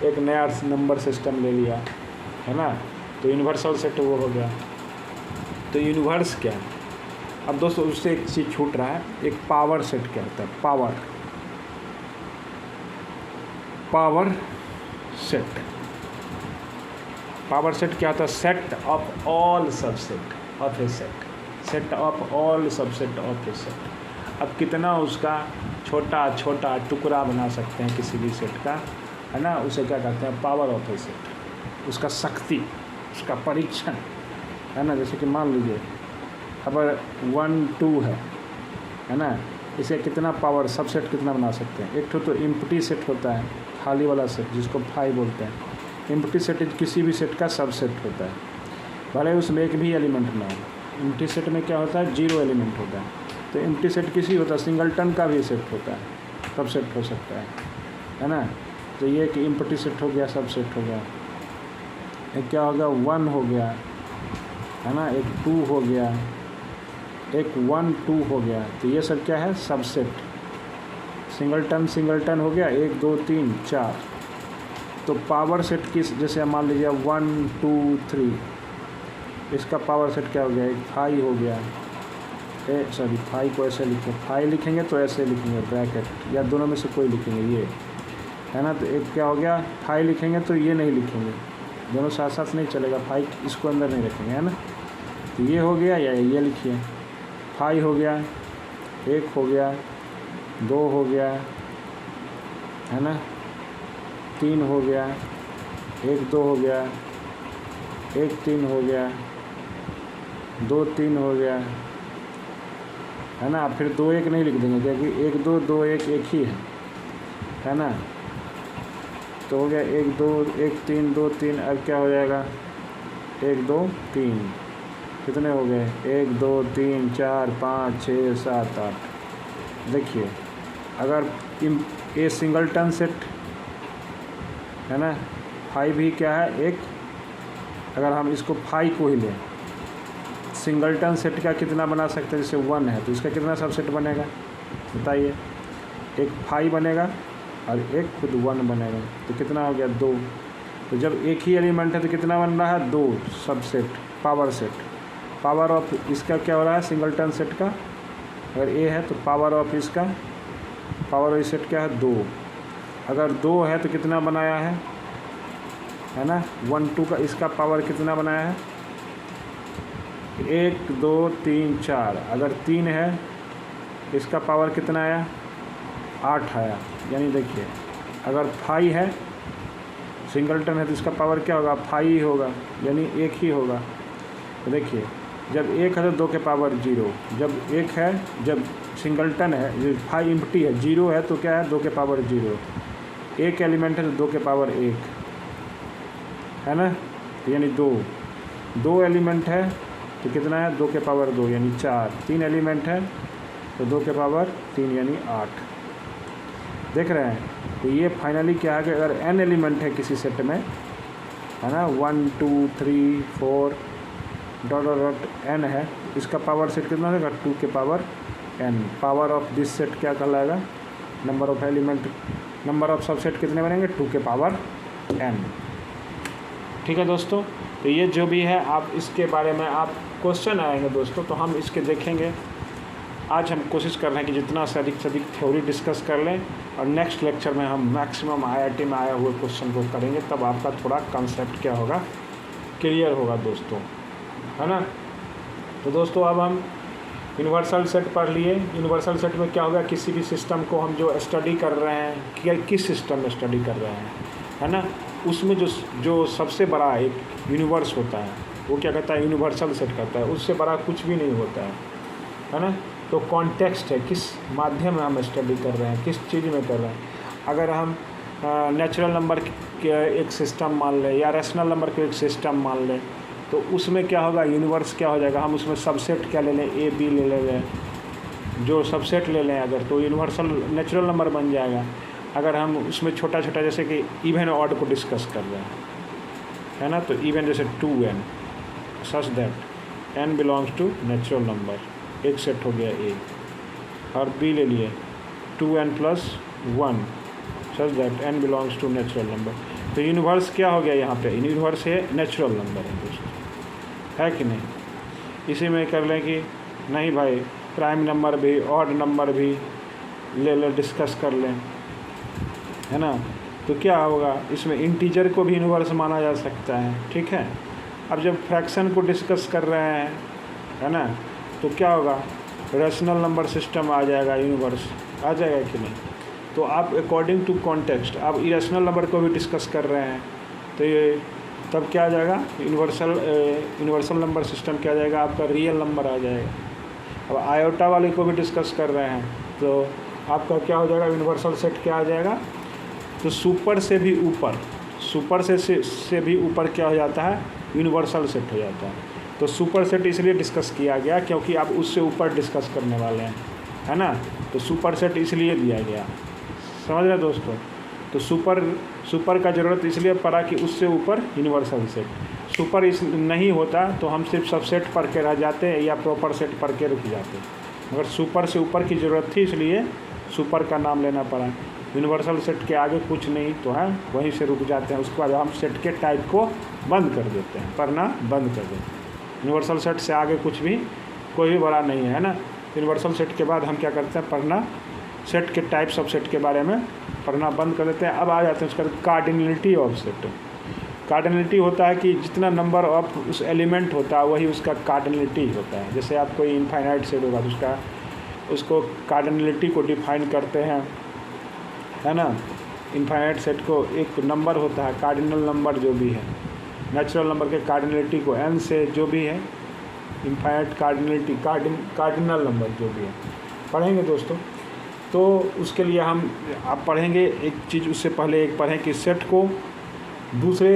एक नया नंबर सिस्टम ले लिया, है ना। तो यूनिवर्सल सेट वो हो गया। तो यूनिवर्स क्या है, अब दोस्तों उससे एक चीज़ छूट रहा है, एक पावर सेट क्या होता है, पावर सेट क्या होता है, set of all subset of A set of all subset of A set. अब कितना उसका छोटा टुकड़ा बना सकते हैं किसी भी सेट का, है ना, उसे क्या कहते हैं, पावर ऑफ ए सेट, उसका शक्ति, उसका परीक्षण, है ना। जैसे कि मान लीजिए अब 1 2 है ना, इसे कितना पावर सबसेट कितना बना सकते हैं। एक तो एम्प्टी सेट होता है, खाली वाला सेट जिसको फाई बोलते हैं। एम्प्टी सेट किसी भी सेट का सबसेट होता है, भले उसमें एक भी एलिमेंट ना हो। एम्प्टी सेट में क्या होता है, 0 एलिमेंट होता है। तो एम्प्टी सेट किसी होता है, सिंगलटन का भी सेट होता है, सबसेट हो सकता है ना। तो ये कि एम्प्टी सेट हो गया, सबसेट हो गया। एक क्या हो गया, 1 हो गया, है ना, एक 2 हो गया, एक 1 2 हो गया। तो ये सब क्या है, सबसेट। सिंगलटन हो गया, 1 2 3 4। तो पावर सेट किस, जैसे मान लीजिए 1 2 3, इसका पावर सेट क्या हो गया, एक 5 हो गया, सॉरी 5 को ऐसे लिखें, 5 लिखेंगे तो ऐसे लिखेंगे ब्रैकेट, या दोनों में से कोई लिखेंगे, ये है ना। तो एक क्या हो गया, 5 लिखेंगे तो ये नहीं लिखेंगे, दोनों साथ साथ नहीं चलेगा, 5 इसको अंदर नहीं रखेंगे, है ना। तो ये हो गया, या ये लिखिए, 5 हो गया, 1 हो गया, 2 हो गया, है ना, 3 हो गया, 1 2 हो गया, 1 3 हो गया, 2 3 हो गया, है ना। फिर 2 1 नहीं लिख देंगे क्योंकि 1 2 2 1 एक ही है ना। तो हो गया 1 2 1 3 2 3। अब क्या हो जाएगा, 1 2 3, कितने हो गए, 1 2 3 4 5 6 7 8। देखिए अगर ये सिंगलटन सेट है ना, 5 ही क्या है, एक, अगर हम इसको 5 को ही लें, सिंगलटन सेट का कितना बना सकते हैं, जैसे 1 है तो इसका कितना सबसेट बनेगा बताइए, एक 5 बनेगा और एक खुद 1 बनेगा, तो कितना हो गया 2। तो जब एक ही एलिमेंट है तो कितना बन रहा है, 2 subset, power set. Power of इसका क्या हो रहा है, सिंगलटन सेट का, अगर ए है तो पावर ऑफ इसका, पावर ऑफ सेट क्या है, 2। अगर 2 है तो कितना बनाया है ना, 1 2 का, इसका पावर कितना बनाया है, 1 2 3 4। अगर 3 है इसका पावर कितना आया, 8 आया। यानी देखिए अगर 5 है, सिंगलटन है तो इसका पावर क्या होगा, 5 ही होगा, यानी 1 ही होगा। तो देखिए जब 1 है तो 2 के पावर 0, जब 1 है, जब सिंगलटन है, 5 एम्प्टी है, 0 है तो क्या है, 2 के पावर 0। 1 एलिमेंट है तो 2 के पावर 1, है ना, यानी 2 एलिमेंट है तो कितना है, 2 के पावर 2 यानी 4। 3 एलिमेंट है तो 2 के पावर 3 यानी 8। देख रहे हैं। तो ये फाइनली क्या है कि अगर n एलिमेंट है किसी सेट में, है ना, 1 2 3 4 डॉट डॉट n है, इसका पावर सेट कितना होगा, 2 के power n। Power of this set क्या कहलाएगा, number of element, number of subset कितने बनेंगे, 2 के पावर n। ठीक है दोस्तों, तो ये जो भी है आप इसके बारे में आप क्वेश्चन आएंगे दोस्तों, तो हम इसके देखेंगे आज हम कोशिश कर रहे हैं कि जितना से अधिक थ्योरी डिस्कस कर लें और नेक्स्ट लेक्चर में हम मैक्सिमम IIT में आए हुए क्वेश्चन को करेंगे, तब आपका थोड़ा कंसेप्ट क्या होगा, क्लियर होगा दोस्तों, है ना। तो दोस्तों अब हम यूनिवर्सल सेट पढ़ लिए। यूनिवर्सल सेट में क्या होगा, किसी भी सिस्टम को हम जो स्टडी कर रहे हैं, कि किस सिस्टम में स्टडी कर रहे हैं, है ना, उसमें जो सबसे बड़ा एक यूनिवर्स होता है वो क्या कहता है, यूनिवर्सल सेट कहता है। उससे बड़ा कुछ भी नहीं होता है ना। तो कॉन्टेक्स्ट है, किस माध्यम में हम स्टडी कर रहे हैं, किस चीज़ में कर रहे हैं। अगर हम नेचुरल नंबर के एक सिस्टम मान लें या रैशनल नंबर के एक सिस्टम मान लें, तो उसमें क्या होगा, यूनिवर्स क्या हो जाएगा, हम उसमें सबसेट क्या ले लें, A B ले लें, जो सबसेट ले लें अगर, तो यूनिवर्सल नेचुरल नंबर बन जाएगा। अगर हम उसमें छोटा छोटा जैसे कि इवन ऑड को डिस्कस कर रहे हैं, है ना, तो इवन जैसे 2n such that n belongs to natural number, एक सेट हो गया A, और B ले लिए 2n + 1 such that n belongs to natural number. तो यूनिवर्स क्या हो गया यहाँ पे, यूनिवर्स है नेचुरल नंबर है दोस्तों, है कि नहीं। इसी में कर लें कि नहीं भाई प्राइम नंबर भी ऑड नंबर भी ले डिस्कस कर लें, है ना। तो क्या होगा, इसमें इंटीजर को भी यूनिवर्स माना जा सकता है, ठीक है। अब जब फ्रैक्शन को डिस्कस कर रहे हैं, है ना, तो क्या होगा, रैशनल नंबर सिस्टम आ जाएगा, यूनिवर्स आ जाएगा कि नहीं। तो आप अकॉर्डिंग टू कॉन्टेक्स्ट आप इरेशनल नंबर को भी डिस्कस कर रहे हैं, तो ये तब क्या आ जाएगा, यूनिवर्सल नंबर सिस्टम क्या आ जाएगा, आपका रियल नंबर आ जाएगा। अब आयोटा वाले को भी डिस्कस कर रहे हैं, तो आपका क्या हो जाएगा, यूनिवर्सल सेट क्या आ जाएगा। तो सुपर से भी ऊपर, सुपर से भी ऊपर क्या हो जाता है, यूनिवर्सल सेट हो जाता है। तो सुपर सेट इसलिए डिस्कस किया गया क्योंकि आप उससे ऊपर डिस्कस करने वाले हैं, है ना। तो सुपर सेट इसलिए दिया गया, समझ रहे दोस्तों। तो सुपर का ज़रूरत इसलिए पड़ा कि उससे ऊपर यूनिवर्सल सेट, सुपर इस नहीं होता तो हम सिर्फ सबसेट पढ़ के रह जाते या प्रॉपर सेट पढ़ के रुक जाते, मगर सुपर से ऊपर की ज़रूरत थी इसलिए सुपर का नाम लेना पड़ा। यूनिवर्सल सेट के आगे कुछ नहीं तो है, वहीं से रुक जाते हैं। उसके बाद हम सेट के टाइप को बंद कर देते हैं, पढ़ना बंद कर देते हैं। यूनिवर्सल सेट से आगे कुछ भी कोई भी बड़ा नहीं है ना। यूनिवर्सल सेट के बाद हम क्या करते हैं, पढ़ना सेट के टाइप सबसेट के बारे में पढ़ना बंद कर देते हैं। अब आ जाते हैं उसका कार्डिनलिटी ऑफ सेट। कार्डिनलिटी होता है कि जितना नंबर ऑफ उस एलिमेंट होता है वही उसका कार्डिनलिटी होता है। जैसे आप कोई इनफाइनाइट सेट होगा तो उसको कार्डिनलिटी को डिफाइन करते हैं, है ना। इनफाइनाइट सेट को एक नंबर होता है, कार्डिनल नंबर जो भी है, नेचुरल नंबर के कार्डिनलिटी को n से जो भी है, इनफाइनाइट कार्डिनलिटी कार्डिनल नंबर जो भी है पढ़ेंगे दोस्तों। तो उसके लिए आप पढ़ेंगे एक चीज़, उससे पहले एक पढ़ें कि सेट को दूसरे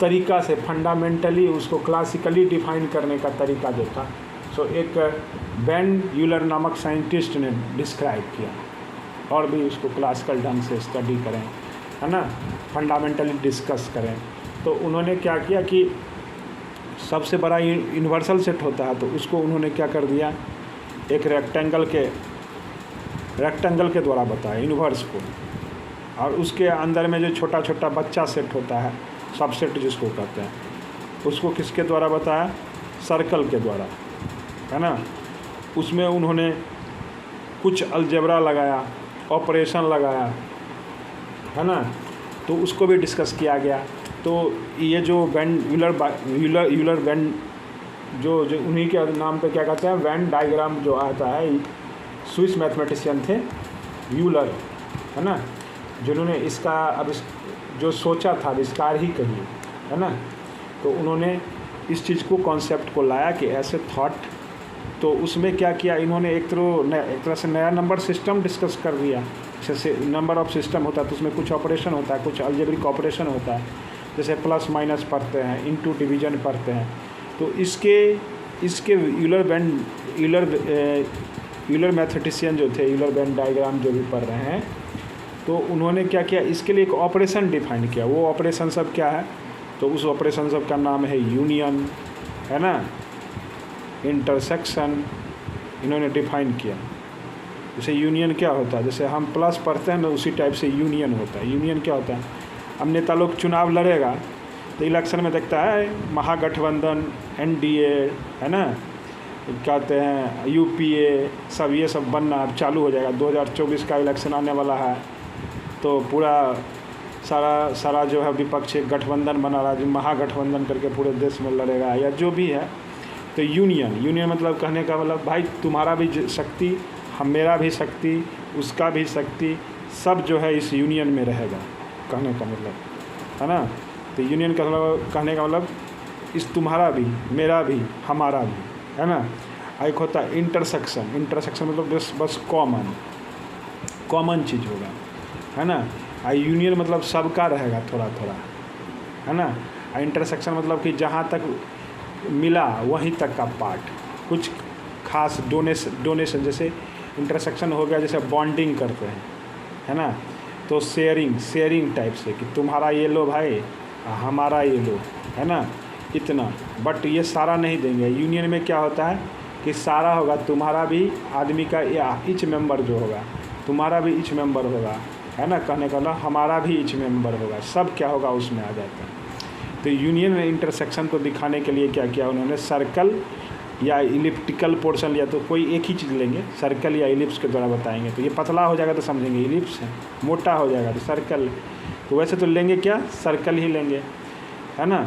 तरीका से फंडामेंटली उसको क्लासिकली डिफाइन करने का तरीका जो था, सो एक वेन यूलर नामक साइंटिस्ट ने डिस्क्राइब किया, और भी उसको क्लासिकल ढंग से स्टडी करें, है ना, फंडामेंटली डिस्कस करें। तो उन्होंने क्या किया कि सबसे बड़ा यूनिवर्सल सेट होता है, तो उसको उन्होंने क्या कर दिया, एक रेक्टेंगल के द्वारा बताया यूनिवर्स को, और उसके अंदर में जो छोटा छोटा बच्चा सेट होता है, सबसेट जिसको कहते हैं, उसको किसके द्वारा बताया, सर्कल के द्वारा, है ना। उसमें उन्होंने कुछ अलजेब्रा लगाया, ऑपरेशन लगाया, है ना, तो उसको भी डिस्कस किया गया। तो ये जो वेन यूलर वेन जो उन्हीं के नाम पे क्या कहते हैं, वेन डायग्राम जो आता है, स्विस मैथमेटिशियन थे यूलर, है ना, जिन्होंने इसका जो सोचा था, आविष्कार ही कहिए, है ना। तो उन्होंने इस चीज़ को, कॉन्सेप्ट को लाया कि ऐसे थॉट। तो उसमें क्या किया इन्होंने, एक तरह से नया नंबर सिस्टम डिस्कस कर दिया। जैसे नंबर ऑफ सिस्टम होता है तो उसमें कुछ ऑपरेशन होता है, कुछ अलजेब्रिक ऑपरेशन होता है, जैसे प्लस माइनस पढ़ते हैं, इनटू डिवीजन पढ़ते हैं। तो इसके यूलर मैथमेटिशियन जो थे, यूलर वेन डायग्राम जो भी पढ़ रहे हैं, तो उन्होंने क्या किया, इसके लिए एक ऑपरेशन डिफाइन किया। वो ऑपरेशन सब क्या है, तो उस ऑपरेशन सब का नाम है यूनियन, है ना, इंटरसेक्शन, इन्होंने डिफाइन किया। जैसे यूनियन क्या होता है, जैसे हम प्लस पढ़ते हैं ना, उसी टाइप से यूनियन होता है। यूनियन क्या होता है, अब नेता लोग चुनाव लड़ेगा तो इलेक्शन में देखता है महागठबंधन, NDA, है ना, कहते हैं यूपीए, सब ये सब बनना अब चालू हो जाएगा। 2024 का इलेक्शन आने वाला है, तो पूरा सारा जो है विपक्ष एक गठबंधन बना रहा है, जो महागठबंधन करके पूरे देश में लड़ेगा या जो भी है। तो यूनियन मतलब कहने का मतलब भाई तुम्हारा भी शक्ति, हम मेरा भी शक्ति, उसका भी शक्ति, सब जो है इस यूनियन में रहेगा, कहने का मतलब है ना। तो यूनियन का मतलब कहने का मतलब इस तुम्हारा भी, मेरा भी, हमारा भी, है ना। एक होता है इंटरसेक्शन मतलब बस कॉमन चीज़ होगा, है ना। यूनियन मतलब सबका रहेगा थोड़ा थोड़ा, है ना। इंटरसेक्शन मतलब कि जहाँ तक मिला वहीं तक का पार्ट, कुछ खास डोनेशन जैसे इंटरसेक्शन हो गया, जैसे बॉन्डिंग करते हैं, है ना। तो शेयरिंग टाइप से कि तुम्हारा ये लो भाई, हमारा ये लो, है ना, इतना। बट ये सारा नहीं देंगे। यूनियन में क्या होता है कि सारा होगा, तुम्हारा भी आदमी का या ईच मेंबर जो होगा, तुम्हारा भी ईच मेंबर होगा, है ना। कहने का मतलब हमारा भी ईच मेंबर होगा, सब क्या होगा उसमें आ जाता है। तो यूनियन में इंटरसेक्शन को दिखाने के लिए क्या किया उन्होंने, सर्कल या इलिप्टिकल पोर्शन लिया। तो कोई एक ही चीज़ लेंगे, सर्कल या इलिप्स के द्वारा बताएंगे। तो ये पतला हो जाएगा तो समझेंगे इलिप्स है, मोटा हो जाएगा तो सर्कल। तो वैसे तो लेंगे क्या, सर्कल ही लेंगे, है ना।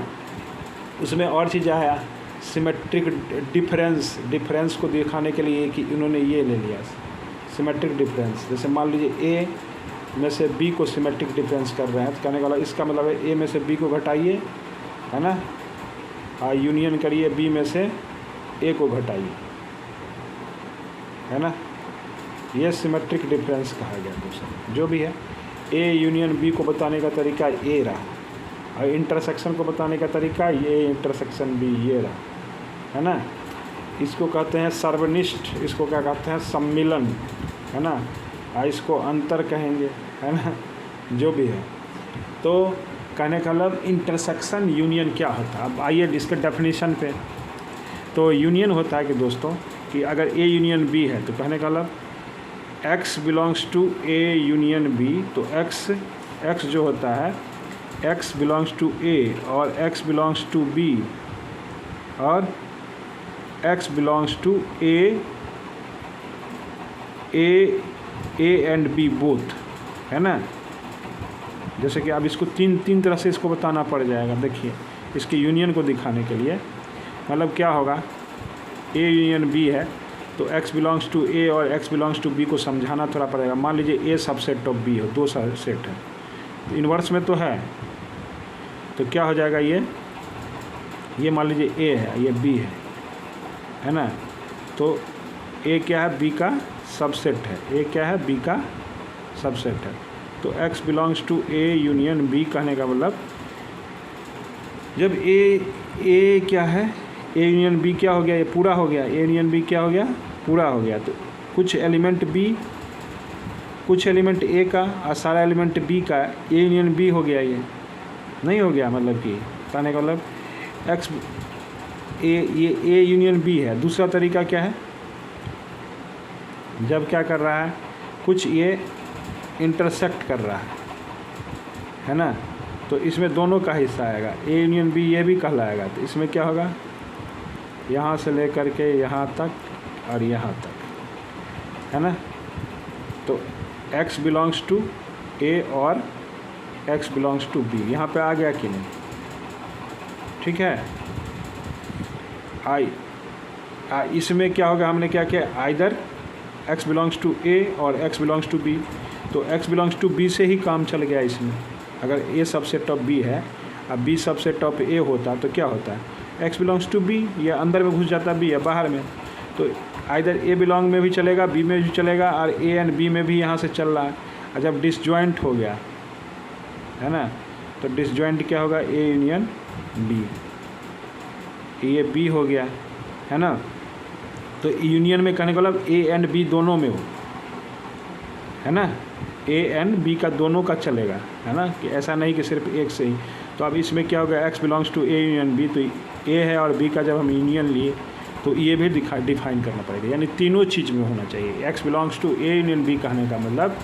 उसमें और चीज़ आया सिमेट्रिक डिफरेंस को दिखाने के लिए कि उन्होंने ये ले लिया सिमेट्रिक डिफरेंस। जैसे मान लीजिए ए में से बी को सिमेट्रिक डिफरेंस कर रहे हैं, तो कहने का मतलब इसका मतलब है ए में से बी को घटाइए, है ना, यूनियन करिए बी में से ए को घटाइए, है ना। ये सिमेट्रिक डिफरेंस कहा गया। दूसरा जो भी है, ए यूनियन बी को बताने का तरीका ए रहा, और इंटरसेक्शन को बताने का तरीका ये इंटरसेक्शन बी ये रहा, है ना। इसको कहते हैं सर्वनिष्ठ, इसको क्या कहते हैं, सम्मिलन, है ना। इसको अंतर कहेंगे, है ना, जो भी है। तो कहने का मतलब इंटरसेक्शन यूनियन क्या होता है। अब आइए इसके डेफिनेशन पे। तो यूनियन होता है कि दोस्तों कि अगर ए यूनियन बी है, तो कहने का मतलब x belongs to A union B. तो एक्स जो होता है, एक्स बिलोंग्स टू ए और एक्स बिलोंग्स टू बी और x belongs to A and B both, है ना। जैसे कि अब इसको तीन तरह से इसको बताना पड़ जाएगा। देखिए इसके यूनियन को दिखाने के लिए मतलब क्या होगा, ए यूनियन बी है तो एक्स बिलोंग्स टू ए और एक्स बिलोंग्स टू बी को समझाना थोड़ा पड़ेगा। मान लीजिए ए सबसेट ऑफ बी हो, दो सेट है, तो इन्वर्स में तो है, तो क्या हो जाएगा, ये मान लीजिए ए है, ये बी है ना। तो ए क्या है, बी का सबसेट है, ए क्या है, बी का सबसेट है। तो x belongs to A union B कहने का मतलब जब ए क्या है, ए यूनियन बी क्या हो गया, ये पूरा हो गया, ए यूनियन बी क्या हो गया, पूरा हो गया। तो कुछ एलिमेंट बी, कुछ एलिमेंट ए का और सारा एलिमेंट बी का, ए यूनियन बी हो गया, ये नहीं हो गया। मतलब कि कहने का मतलब एक्स ये ए यूनियन बी है। दूसरा तरीका क्या है, जब क्या कर रहा है, कुछ ये इंटरसेक्ट कर रहा है ना, तो इसमें दोनों का हिस्सा आएगा, ए यूनियन बी ये भी कहलाएगा। तो इसमें क्या होगा, यहाँ से लेकर के यहाँ तक और यहाँ तक, है ना। तो x बिलोंग्स टू ए और x बिलोंग्स टू बी, यहाँ पे आ गया कि नहीं, ठीक है। इसमें क्या होगा, हमने क्या किया, either x belongs to A और x बिलोंग्स टू बी। तो x बिलोंग्स टू बी से ही काम चल गया इसमें। अगर a सबसेट ऑफ b है अब b सबसेट ऑफ a होता तो क्या होता है, x बिलोंग्स टू b, या अंदर में घुस जाता b या बाहर में। तो आइदर a बिलोंग में भी चलेगा, b में भी चलेगा, और a एंड b में भी यहाँ से चल रहा है। और जब डिसजॉइंट हो गया, है ना, तो डिसजॉइंट क्या होगा, a यूनियन b, ये b हो गया, है ना। तो यूनियन में कहने का मतलब a एंड b दोनों में हो, है ना, a एंड b का दोनों का चलेगा, है ना, कि ऐसा नहीं कि सिर्फ एक से ही। तो अब इसमें क्या होगा, x belongs to A union b, तो a है और b का जब हम यूनियन लिए तो ये भी डिफाइन करना पड़ेगा, यानी तीनों चीज़ में होना चाहिए। x belongs to A union b कहने का मतलब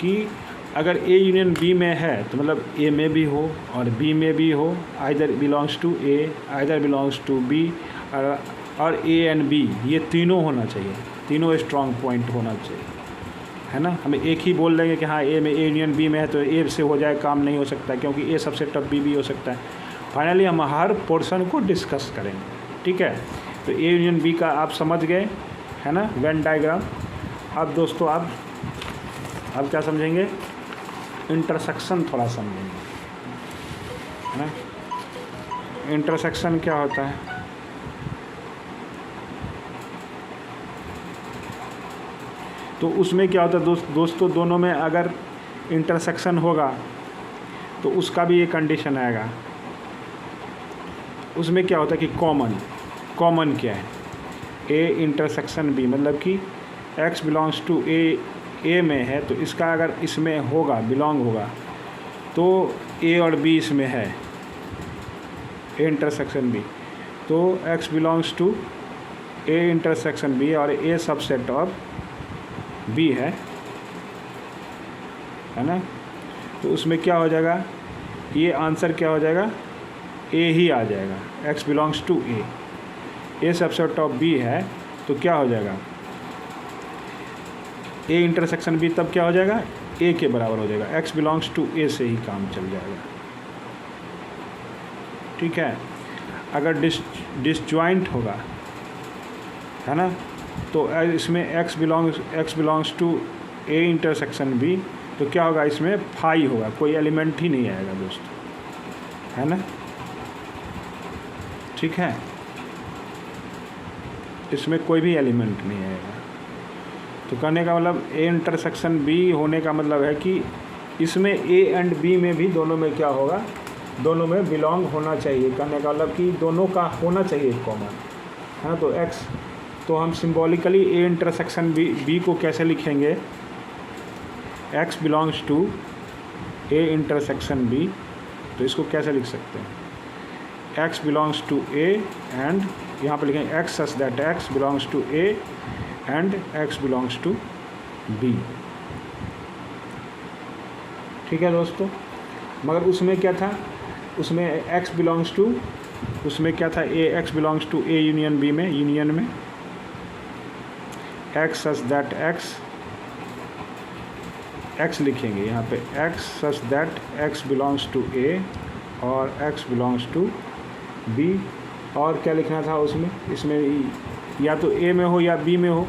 कि अगर a यूनियन b में है तो मतलब a में भी हो और b में भी हो, either belongs to a, either belongs to b, और ए एंड बी ये तीनों होना चाहिए, तीनों स्ट्रॉन्ग पॉइंट होना चाहिए, है ना। हम एक ही बोल देंगे कि हाँ ए में ए यूनियन बी में है तो ए से हो जाए, काम नहीं हो सकता, क्योंकि ए सबसेट ऑफ बी भी हो सकता है। फाइनली हम हर पोर्शन को डिस्कस करेंगे, ठीक है। तो ए यूनियन बी का आप समझ गए, है ना, वेन डायग्राम। अब दोस्तों आप क्या समझेंगे, इंटरसेक्शन थोड़ा समझेंगे, है ना। इंटरसेक्शन क्या होता है, तो उसमें क्या होता है दोस्तों दोनों में अगर इंटरसेक्शन होगा तो उसका भी एक कंडीशन आएगा। उसमें क्या होता है कि कॉमन क्या है, ए इंटरसेक्शन बी, मतलब कि x बिलोंग्स टू ए में है तो इसका अगर इसमें होगा, बिलोंग होगा, तो ए और बी इसमें है, ए इंटरसेक्शन बी, तो x belongs to A intersection B और ए सबसेट ऑफ बी है ना। तो उसमें क्या हो जाएगा, ये आंसर क्या हो जाएगा, ए ही आ जाएगा, x belongs to A subset of B है तो क्या हो जाएगा, ए इंटरसेक्शन बी, तब क्या हो जाएगा, ए के बराबर हो जाएगा, x बिलोंग्स टू ए से ही काम चल जाएगा, ठीक है। अगर डिसजॉइंट होगा, है ना, तो इसमें x belongs to A intersection B, तो क्या होगा, इसमें फाई होगा, कोई एलिमेंट ही नहीं आएगा दोस्तों, है ना, ठीक है, इसमें कोई भी एलिमेंट नहीं आएगा। तो कहने का मतलब ए इंटरसेक्शन बी होने का मतलब है कि इसमें ए एंड बी में भी दोनों में क्या होगा, दोनों में बिलोंग होना चाहिए। कहने का मतलब कि दोनों का होना चाहिए कॉमन, है। तो एक्स, तो हम सिंबॉलिकली ए इंटरसेक्शन बी को कैसे लिखेंगे, x belongs to A intersection B, तो इसको कैसे लिख सकते हैं, x belongs to A and यहाँ पर लिखेंगे x such that x belongs to A and x belongs to B, ठीक है दोस्तों। मगर उसमें क्या था, उसमें एक्स बिलोंग्स टू, उसमें क्या था, A x belongs to A union B में, यूनियन में एक्स सच दैट एक्स लिखेंगे यहाँ पे, x such that x belongs to A और एक्स बिलोंग्स टू बी। और क्या लिखना था उसमें, इसमें या तो ए में हो या बी में हो,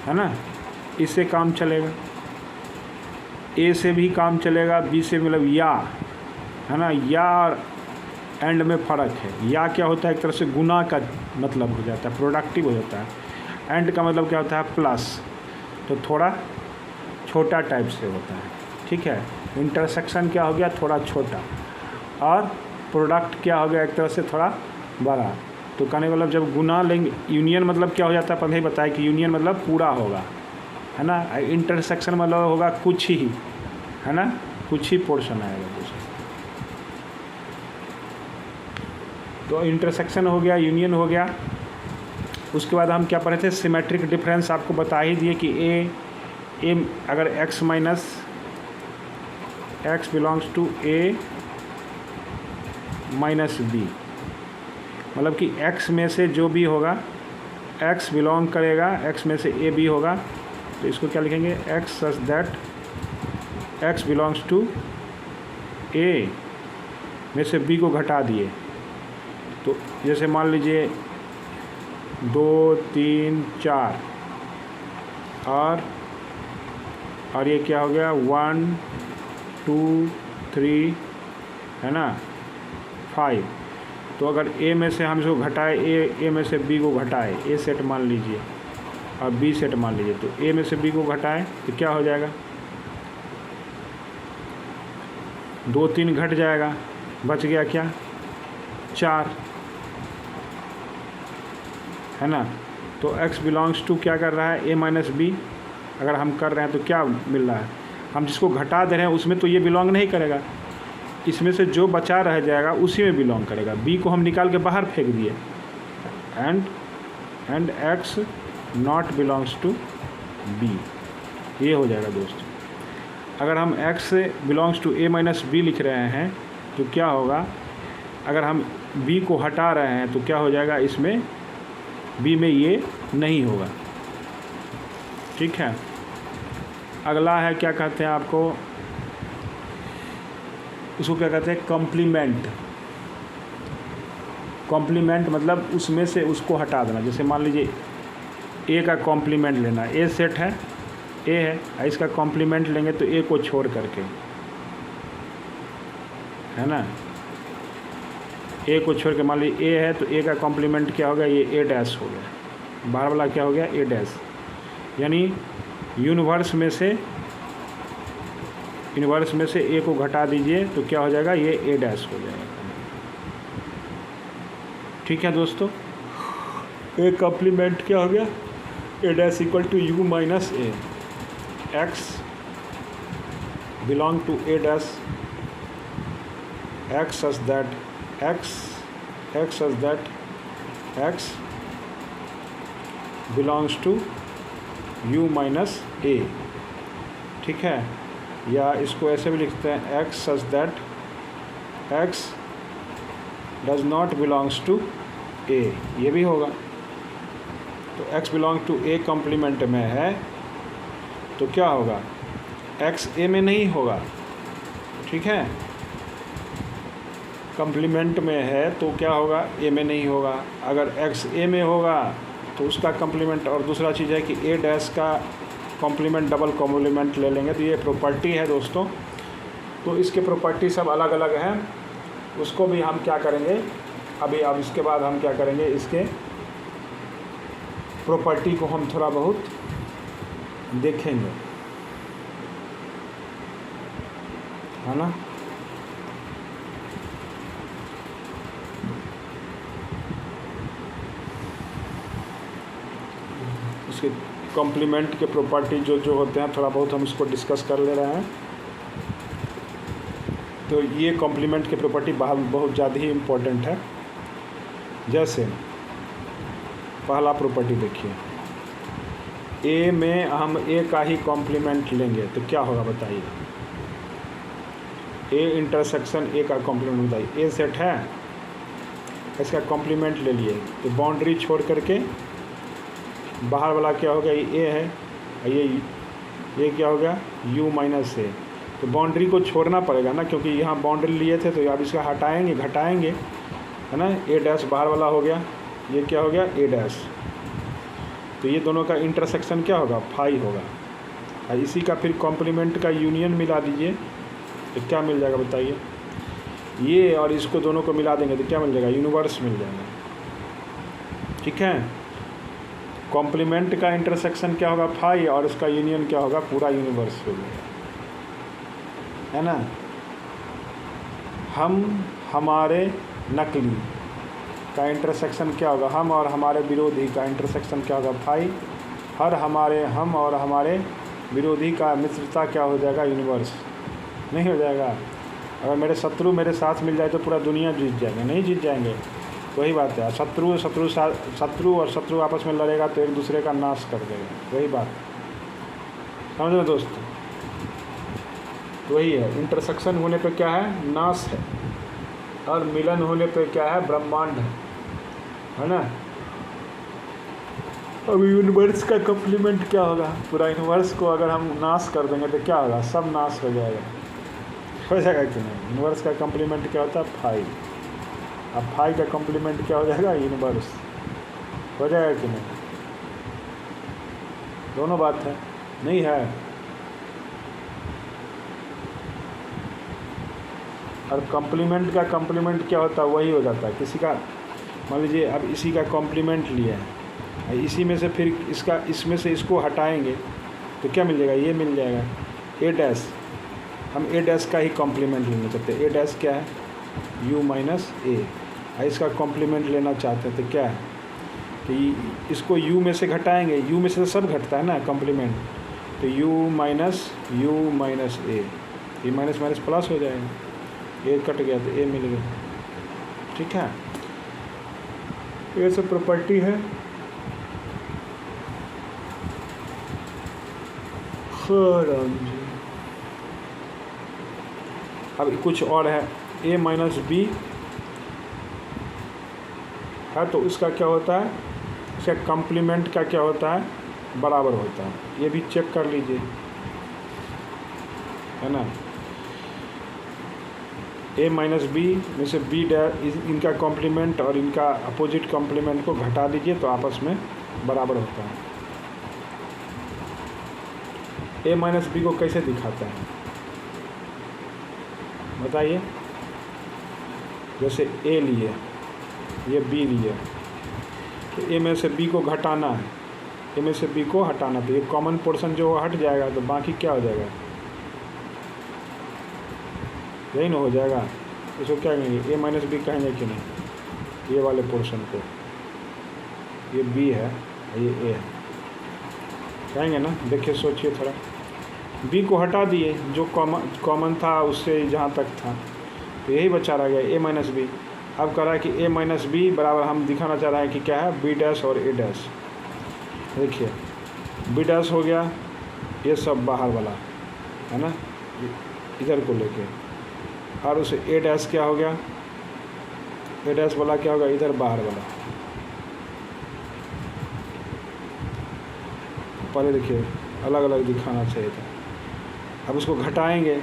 है ना, इससे काम चलेगा, ए से भी काम चलेगा, बी से, मतलब या, है ना, या और एंड में फ़र्क है। या क्या होता है, एक तरह से गुना का मतलब हो जाता है, प्रोडक्टिव हो जाता है। एंड का मतलब क्या होता है, प्लस, तो थोड़ा छोटा टाइप से होता है, ठीक है। इंटरसेक्शन क्या हो गया, थोड़ा छोटा, और प्रोडक्ट क्या हो गया, एक तरह से थोड़ा बड़ा। तो कहने का मतलब जब गुना लेंगे, यूनियन मतलब क्या हो जाता है, पहले ही बताया कि यूनियन मतलब पूरा होगा, है ना। इंटरसेक्शन मतलब होगा कुछ ही, है ना, कुछ ही पोर्शन आएगा दूसरा। तो इंटरसेक्शन हो गया, यूनियन हो गया। उसके बाद हम क्या पढ़े थे, सिमेट्रिक डिफरेंस आपको बता ही दिए कि ए अगर x minus x belongs to A minus B, मतलब कि x में से जो भी होगा, x बिलोंग करेगा, x में से a b होगा, तो इसको क्या लिखेंगे, x such that x belongs to a में से b को घटा दिए। तो जैसे मान लीजिए 2 3 4 और ये क्या हो गया, 1 2 3, है ना, 5। तो अगर ए में से हम इसको घटाए, ए में से बी को घटाए, ए सेट मान लीजिए और बी सेट मान लीजिए, तो ए में से बी को घटाए तो क्या हो जाएगा, 2 3 घट जाएगा, बच गया क्या, 4, है ना। तो x बिलोंग्स टू क्या कर रहा है, a माइनस बी अगर हम कर रहे हैं तो क्या मिल रहा है, हम जिसको घटा दे रहे हैं उसमें तो ये बिलोंग नहीं करेगा, इसमें से जो बचा रह जाएगा उसी में बिलोंग करेगा। b को हम निकाल के बाहर फेंक दिए, and x not belongs to b, ये हो जाएगा दोस्तों। अगर हम x belongs to a minus B लिख रहे हैं तो क्या होगा, अगर हम b को हटा रहे हैं तो क्या हो जाएगा, इसमें बी में ये नहीं होगा। ठीक है, अगला है क्या कहते हैं आपको, उसको क्या कहते हैं, कॉम्प्लीमेंट। कॉम्प्लीमेंट मतलब उसमें से उसको हटा देना। जैसे मान लीजिए ए का कॉम्प्लीमेंट लेना, ए सेट है, ए है, इसका कॉम्प्लीमेंट लेंगे तो ए को छोड़ करके, है ना, ए को छोड़ के मान लीजिए ए है तो ए का कॉम्प्लीमेंट क्या हो गया, ये ए डैश हो गया, बाहर वाला क्या हो गया, ए डैश। यानी यूनिवर्स में से ए को घटा दीजिए तो क्या हो जाएगा, ये ए डैश हो जाएगा। ठीक है दोस्तों, ए कॉम्प्लीमेंट क्या हो गया, A dash equal to U minus A, x belong to A dash, x such that x belongs to U minus A. ठीक है, या इसको ऐसे भी लिखते हैं, x such that x does not belongs to A, ये भी होगा। तो x belong to A complement में है तो क्या होगा, x ए में नहीं होगा। ठीक है, कॉम्प्लीमेंट में है तो क्या होगा, ए में नहीं होगा। अगर x ए में होगा तो उसका कॉम्प्लीमेंट, और दूसरा चीज़ है कि ए डैश का कॉम्प्लीमेंट डबल कॉम्प्लीमेंट ले लेंगे, तो ये प्रॉपर्टी है दोस्तों। तो इसके प्रॉपर्टी सब अलग अलग हैं, उसको भी हम क्या करेंगे अभी, अब इसके बाद हम क्या करेंगे, इसके प्रॉपर्टी को हम थोड़ा बहुत देखेंगे, है ना। उसके कॉम्प्लीमेंट के प्रॉपर्टी जो होते हैं थोड़ा बहुत हम इसको डिस्कस कर ले रहे हैं। तो ये कॉम्प्लीमेंट के प्रॉपर्टी बहुत ज़्यादा ही इम्पोर्टेंट है। जैसे पहला प्रॉपर्टी देखिए, ए में हम ए का ही कॉम्प्लीमेंट लेंगे तो क्या होगा बताइए, ए इंटरसेक्शन ए का कॉम्प्लीमेंट बताइए। ए सेट है, इसका कॉम्प्लीमेंट ले लिए तो बाउंड्री छोड़ करके बाहर वाला क्या हो गया, ये ए है, ये क्या हो गया, यू माइनस ए। तो बाउंड्री को छोड़ना पड़ेगा ना, क्योंकि यहाँ बाउंड्री लिए थे तो अब इसका हटाएंगे घटाएंगे, है ना। ए डैश बाहर वाला हो गया, ये क्या हो गया, ए डैश। तो ये दोनों का इंटरसेक्शन क्या होगा, फाई होगा। और इसी का फिर कॉम्प्लीमेंट का यूनियन मिला दीजिए तो क्या मिल जाएगा बताइए, ये और इसको दोनों को मिला देंगे तो क्या मिल जाएगा, यूनिवर्स मिल जाएगा। ठीक है, कॉम्प्लीमेंट का इंटरसेक्शन क्या होगा, फाई, और इसका यूनियन क्या होगा, पूरा यूनिवर्स हो जाएगा, है ना। हमारे नकली का इंटरसेक्शन क्या होगा, हम और हमारे विरोधी का इंटरसेक्शन क्या होगा, फाई। हम और हमारे विरोधी का मित्रता क्या हो जाएगा, यूनिवर्स। नहीं हो जाएगा। अगर मेरे शत्रु मेरे साथ मिल जाए तो पूरा दुनिया जीत जाएगा, नहीं जीत जाएंगे। वही बात है, शत्रु और शत्रु आपस में लड़ेगा तो एक दूसरे का नाश कर देगा, वही बात समझ लो दोस्तों। वही है, इंटरसेक्शन होने पे क्या है, नाश है, और मिलन होने पे क्या है, ब्रह्मांड है ना। अब यूनिवर्स का कॉम्प्लीमेंट क्या होगा, पूरा यूनिवर्स को अगर हम नाश कर देंगे तो क्या होगा, सब नाश हो जाएगा कि नहीं। यूनिवर्स का कॉम्प्लीमेंट क्या होता है, फाई। अब फाई का कॉम्प्लीमेंट क्या हो जाएगा, यूनिवर्स हो जाएगा कि नहीं। दोनों बात है, नहीं है। और कॉम्प्लीमेंट का कॉम्प्लीमेंट क्या होता है, वही हो जाता है। किसी का मान लीजिए अब इसी का कॉम्प्लीमेंट लिया है, इसी में से फिर इसमें से इसको हटाएंगे तो क्या मिल जाएगा, ये मिल जाएगा, ए डैश। हम ए डैश का ही कॉम्प्लीमेंट लेना चाहते हैं। ए डैश क्या है, यू माइनस ए। इसका कॉम्प्लीमेंट लेना चाहते हैं तो क्या है कि इसको u में से घटाएंगे, u में से तो सब घटता है ना कॉम्प्लीमेंट, तो u माइनस ए, ये माइनस माइनस प्लस हो जाएगा, ए कट गया तो ए मिल गया। ठीक है, ये सब प्रॉपर्टी है। अब कुछ और है, a माइनस बी है तो उसका क्या होता है, इसका कॉम्प्लीमेंट का क्या होता है, बराबर होता है। ये भी चेक कर लीजिए, है ना। a माइनस बी में से बी डैश, इनका कॉम्प्लीमेंट और इनका अपोजिट कॉम्प्लीमेंट को घटा दीजिए तो आपस में बराबर होता है। a माइनस बी को कैसे दिखाते हैं बताइए। जैसे a लिए, ये b लिए, तो a में से b को घटाना है, a में से b को हटाना, तो ये कॉमन पोर्शन जो हट जाएगा तो बाकी क्या हो जाएगा, यही ना हो जाएगा। इसको क्या कहेंगे, a माइनस बी कहेंगे कि नहीं, ये वाले पोर्शन को, ये b है ये a है, कहेंगे ना। देखिए सोचिए थोड़ा, b को हटा दिए, जो कॉमन था उससे जहाँ तक था, तो यही बचा रह गया a माइनस बी। अब कह रहा है कि a माइनस बी बराबर, हम दिखाना चाह रहे हैं कि क्या है, b डैश और a डैश। देखिए b डैश हो गया ये सब बाहर वाला, है ना, इधर को लेके, और उसे a डैश क्या हो गया, a डैश वाला क्या होगा, इधर बाहर वाला। पहले देखिए अलग अलग दिखाना चाहिए था। अब उसको घटाएंगे,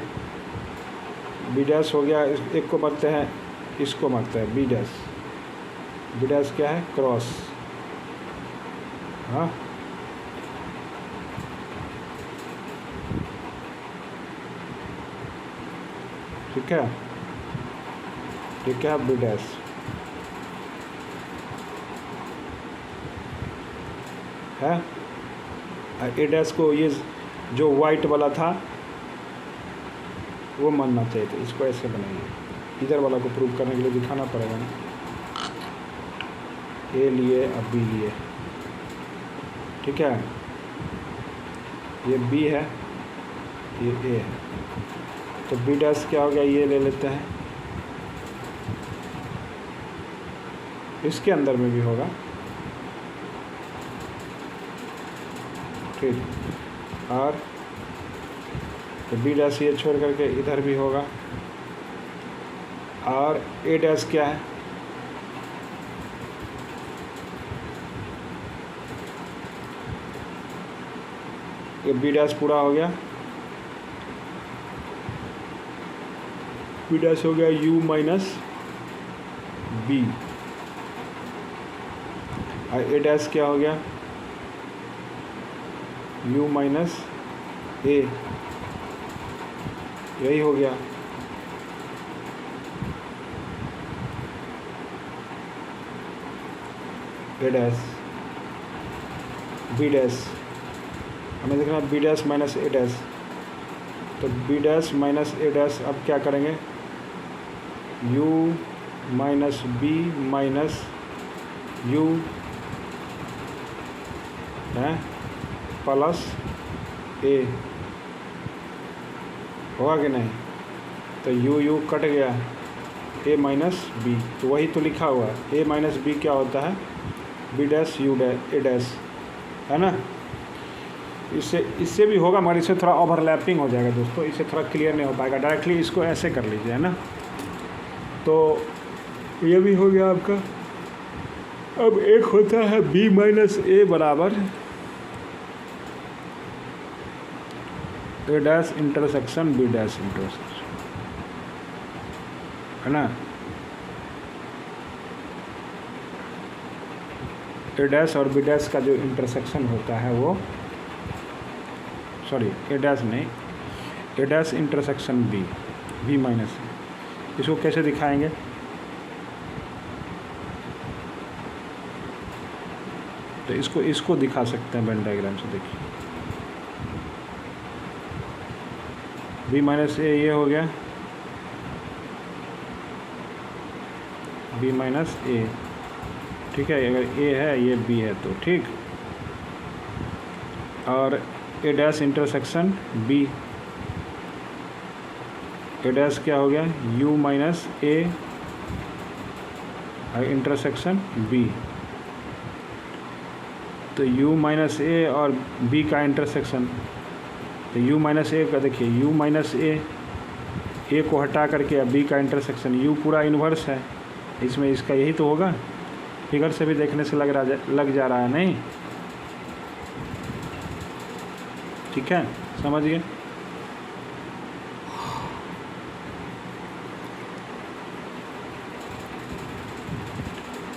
बी डैश हो गया, एक को मारते हैं, इसको मारते हैं बी डैश। बी डैश क्या है, क्रॉस, हाँ, ठीक है, ये क्या है, बी डैश है। ए डैश को ये जो वाइट वाला था वो मानना चाहिए, तो इसको ऐसे बनाइए। इधर वाला को प्रूव करने के लिए दिखाना पड़ेगा ना, ए लिए अब बी लिए, ठीक है, ये बी है ये ए है, तो बी डैश क्या हो गया, ये ले लेते हैं, इसके अंदर में भी होगा, ठीक, और तो बी डैश ये छोड़ करके इधर भी होगा, और ए डैश क्या है, ये बी डैश पूरा हो गया, बी डैश हो गया u माइनस बी, और ए डैश क्या हो गया, u माइनस ए, यही हो गया। ए डैश बी डैश, हमें देखना है B dash minus A dash, तो B dash minus A dash, अब क्या करेंगे, u minus B minus u है प्लस ए, होगा कि नहीं, तो u कट गया, a माइनस बी, तो वही तो लिखा हुआ है, a माइनस बी क्या होता है, b dash u dash a dash, है ना। इससे भी होगा मगर इससे थोड़ा ओवरलैपिंग हो जाएगा दोस्तों, इससे थोड़ा क्लियर नहीं हो पाएगा, डायरेक्टली इसको ऐसे कर लीजिए, है ना। तो ये भी हो गया आपका। अब एक होता है b माइनस ए बराबर A dash intersection B dash intersection, है ना। ए डैश और बी डैश का जो इंटरसेक्शन होता है वो, सॉरी ए डैश नहीं, ए डैश इंटरसेक्शन बी माइनस, इसको कैसे दिखाएंगे, तो इसको दिखा सकते हैं वेन डायग्राम से। देखिए बी माइनस ए ये हो गया, बी माइनस ए, ठीक है, अगर ए है ये बी है तो ठीक, और A dash intersection B, A dash क्या हो गया, u minus A intersection B, तो u माइनस ए और b का इंटरसेक्शन, तो u माइनस ए का देखिए, u माइनस ए को हटा करके b का इंटरसेक्शन, u पूरा इन्वर्स है इसमें, इसका यही तो होगा, फिगर से भी देखने से लग जा रहा है, नहीं? ठीक है, समझ गए?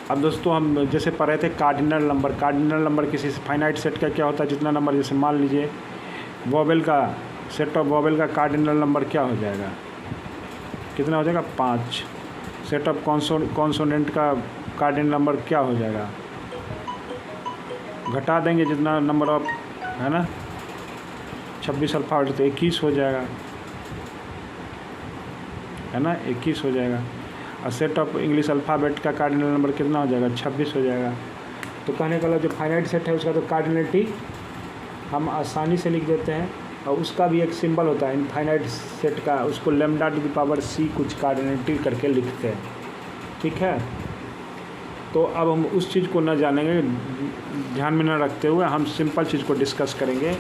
अब दोस्तों हम जैसे पढ़ रहे थे कार्डिनल नंबर किसी फाइनाइट सेट का क्या होता है, जितना नंबर, जैसे मान लीजिए वॉवेल का सेट ऑफ वॉवेल का कार्डिनल नंबर क्या हो जाएगा, कितना हो जाएगा? 5। सेट ऑफ कॉन्सोनेंट का कार्डिनल नंबर क्या हो जाएगा, घटा देंगे जितना नंबर ऑफ, है ना, 26 अल्फ़ाबेट तो 21 हो जाएगा, है ना, 21 हो जाएगा। और सेट ऑफ इंग्लिश अल्फ़ाबेट का कार्डिनल नंबर कितना हो जाएगा? 26 हो जाएगा। तो कहने का जो फाइनाइट सेट है उसका तो कार्डिनलिटी हम आसानी से लिख देते हैं, और उसका भी एक सिंबल होता है इनफाइनाइट सेट का, उसको lambda two the power c कुछ कार्डिनलिटी करके लिखते हैं। ठीक है, तो अब हम उस चीज़ को न जानेंगे, ध्यान में न रखते हुए हम सिंपल चीज़ को डिस्कस करेंगे।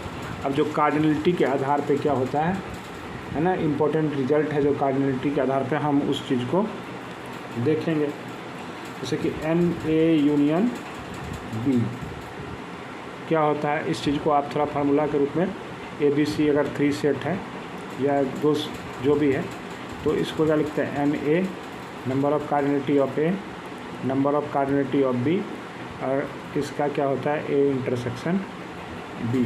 अब जो कार्डिनलिटी के आधार पे क्या होता है ना, इम्पोर्टेंट रिजल्ट है जो कार्डिनलिटी के आधार पे हम उस चीज़ को देखेंगे। जैसे कि NA यूनियन B क्या होता है, इस चीज़ को आप थोड़ा फार्मूला के रूप में ABC अगर 3 सेट है या 2 जो भी है, तो इसको क्या लिखते हैं? NA number of cardinality of A, number of cardinality of B, और इसका क्या होता है? A intersection B।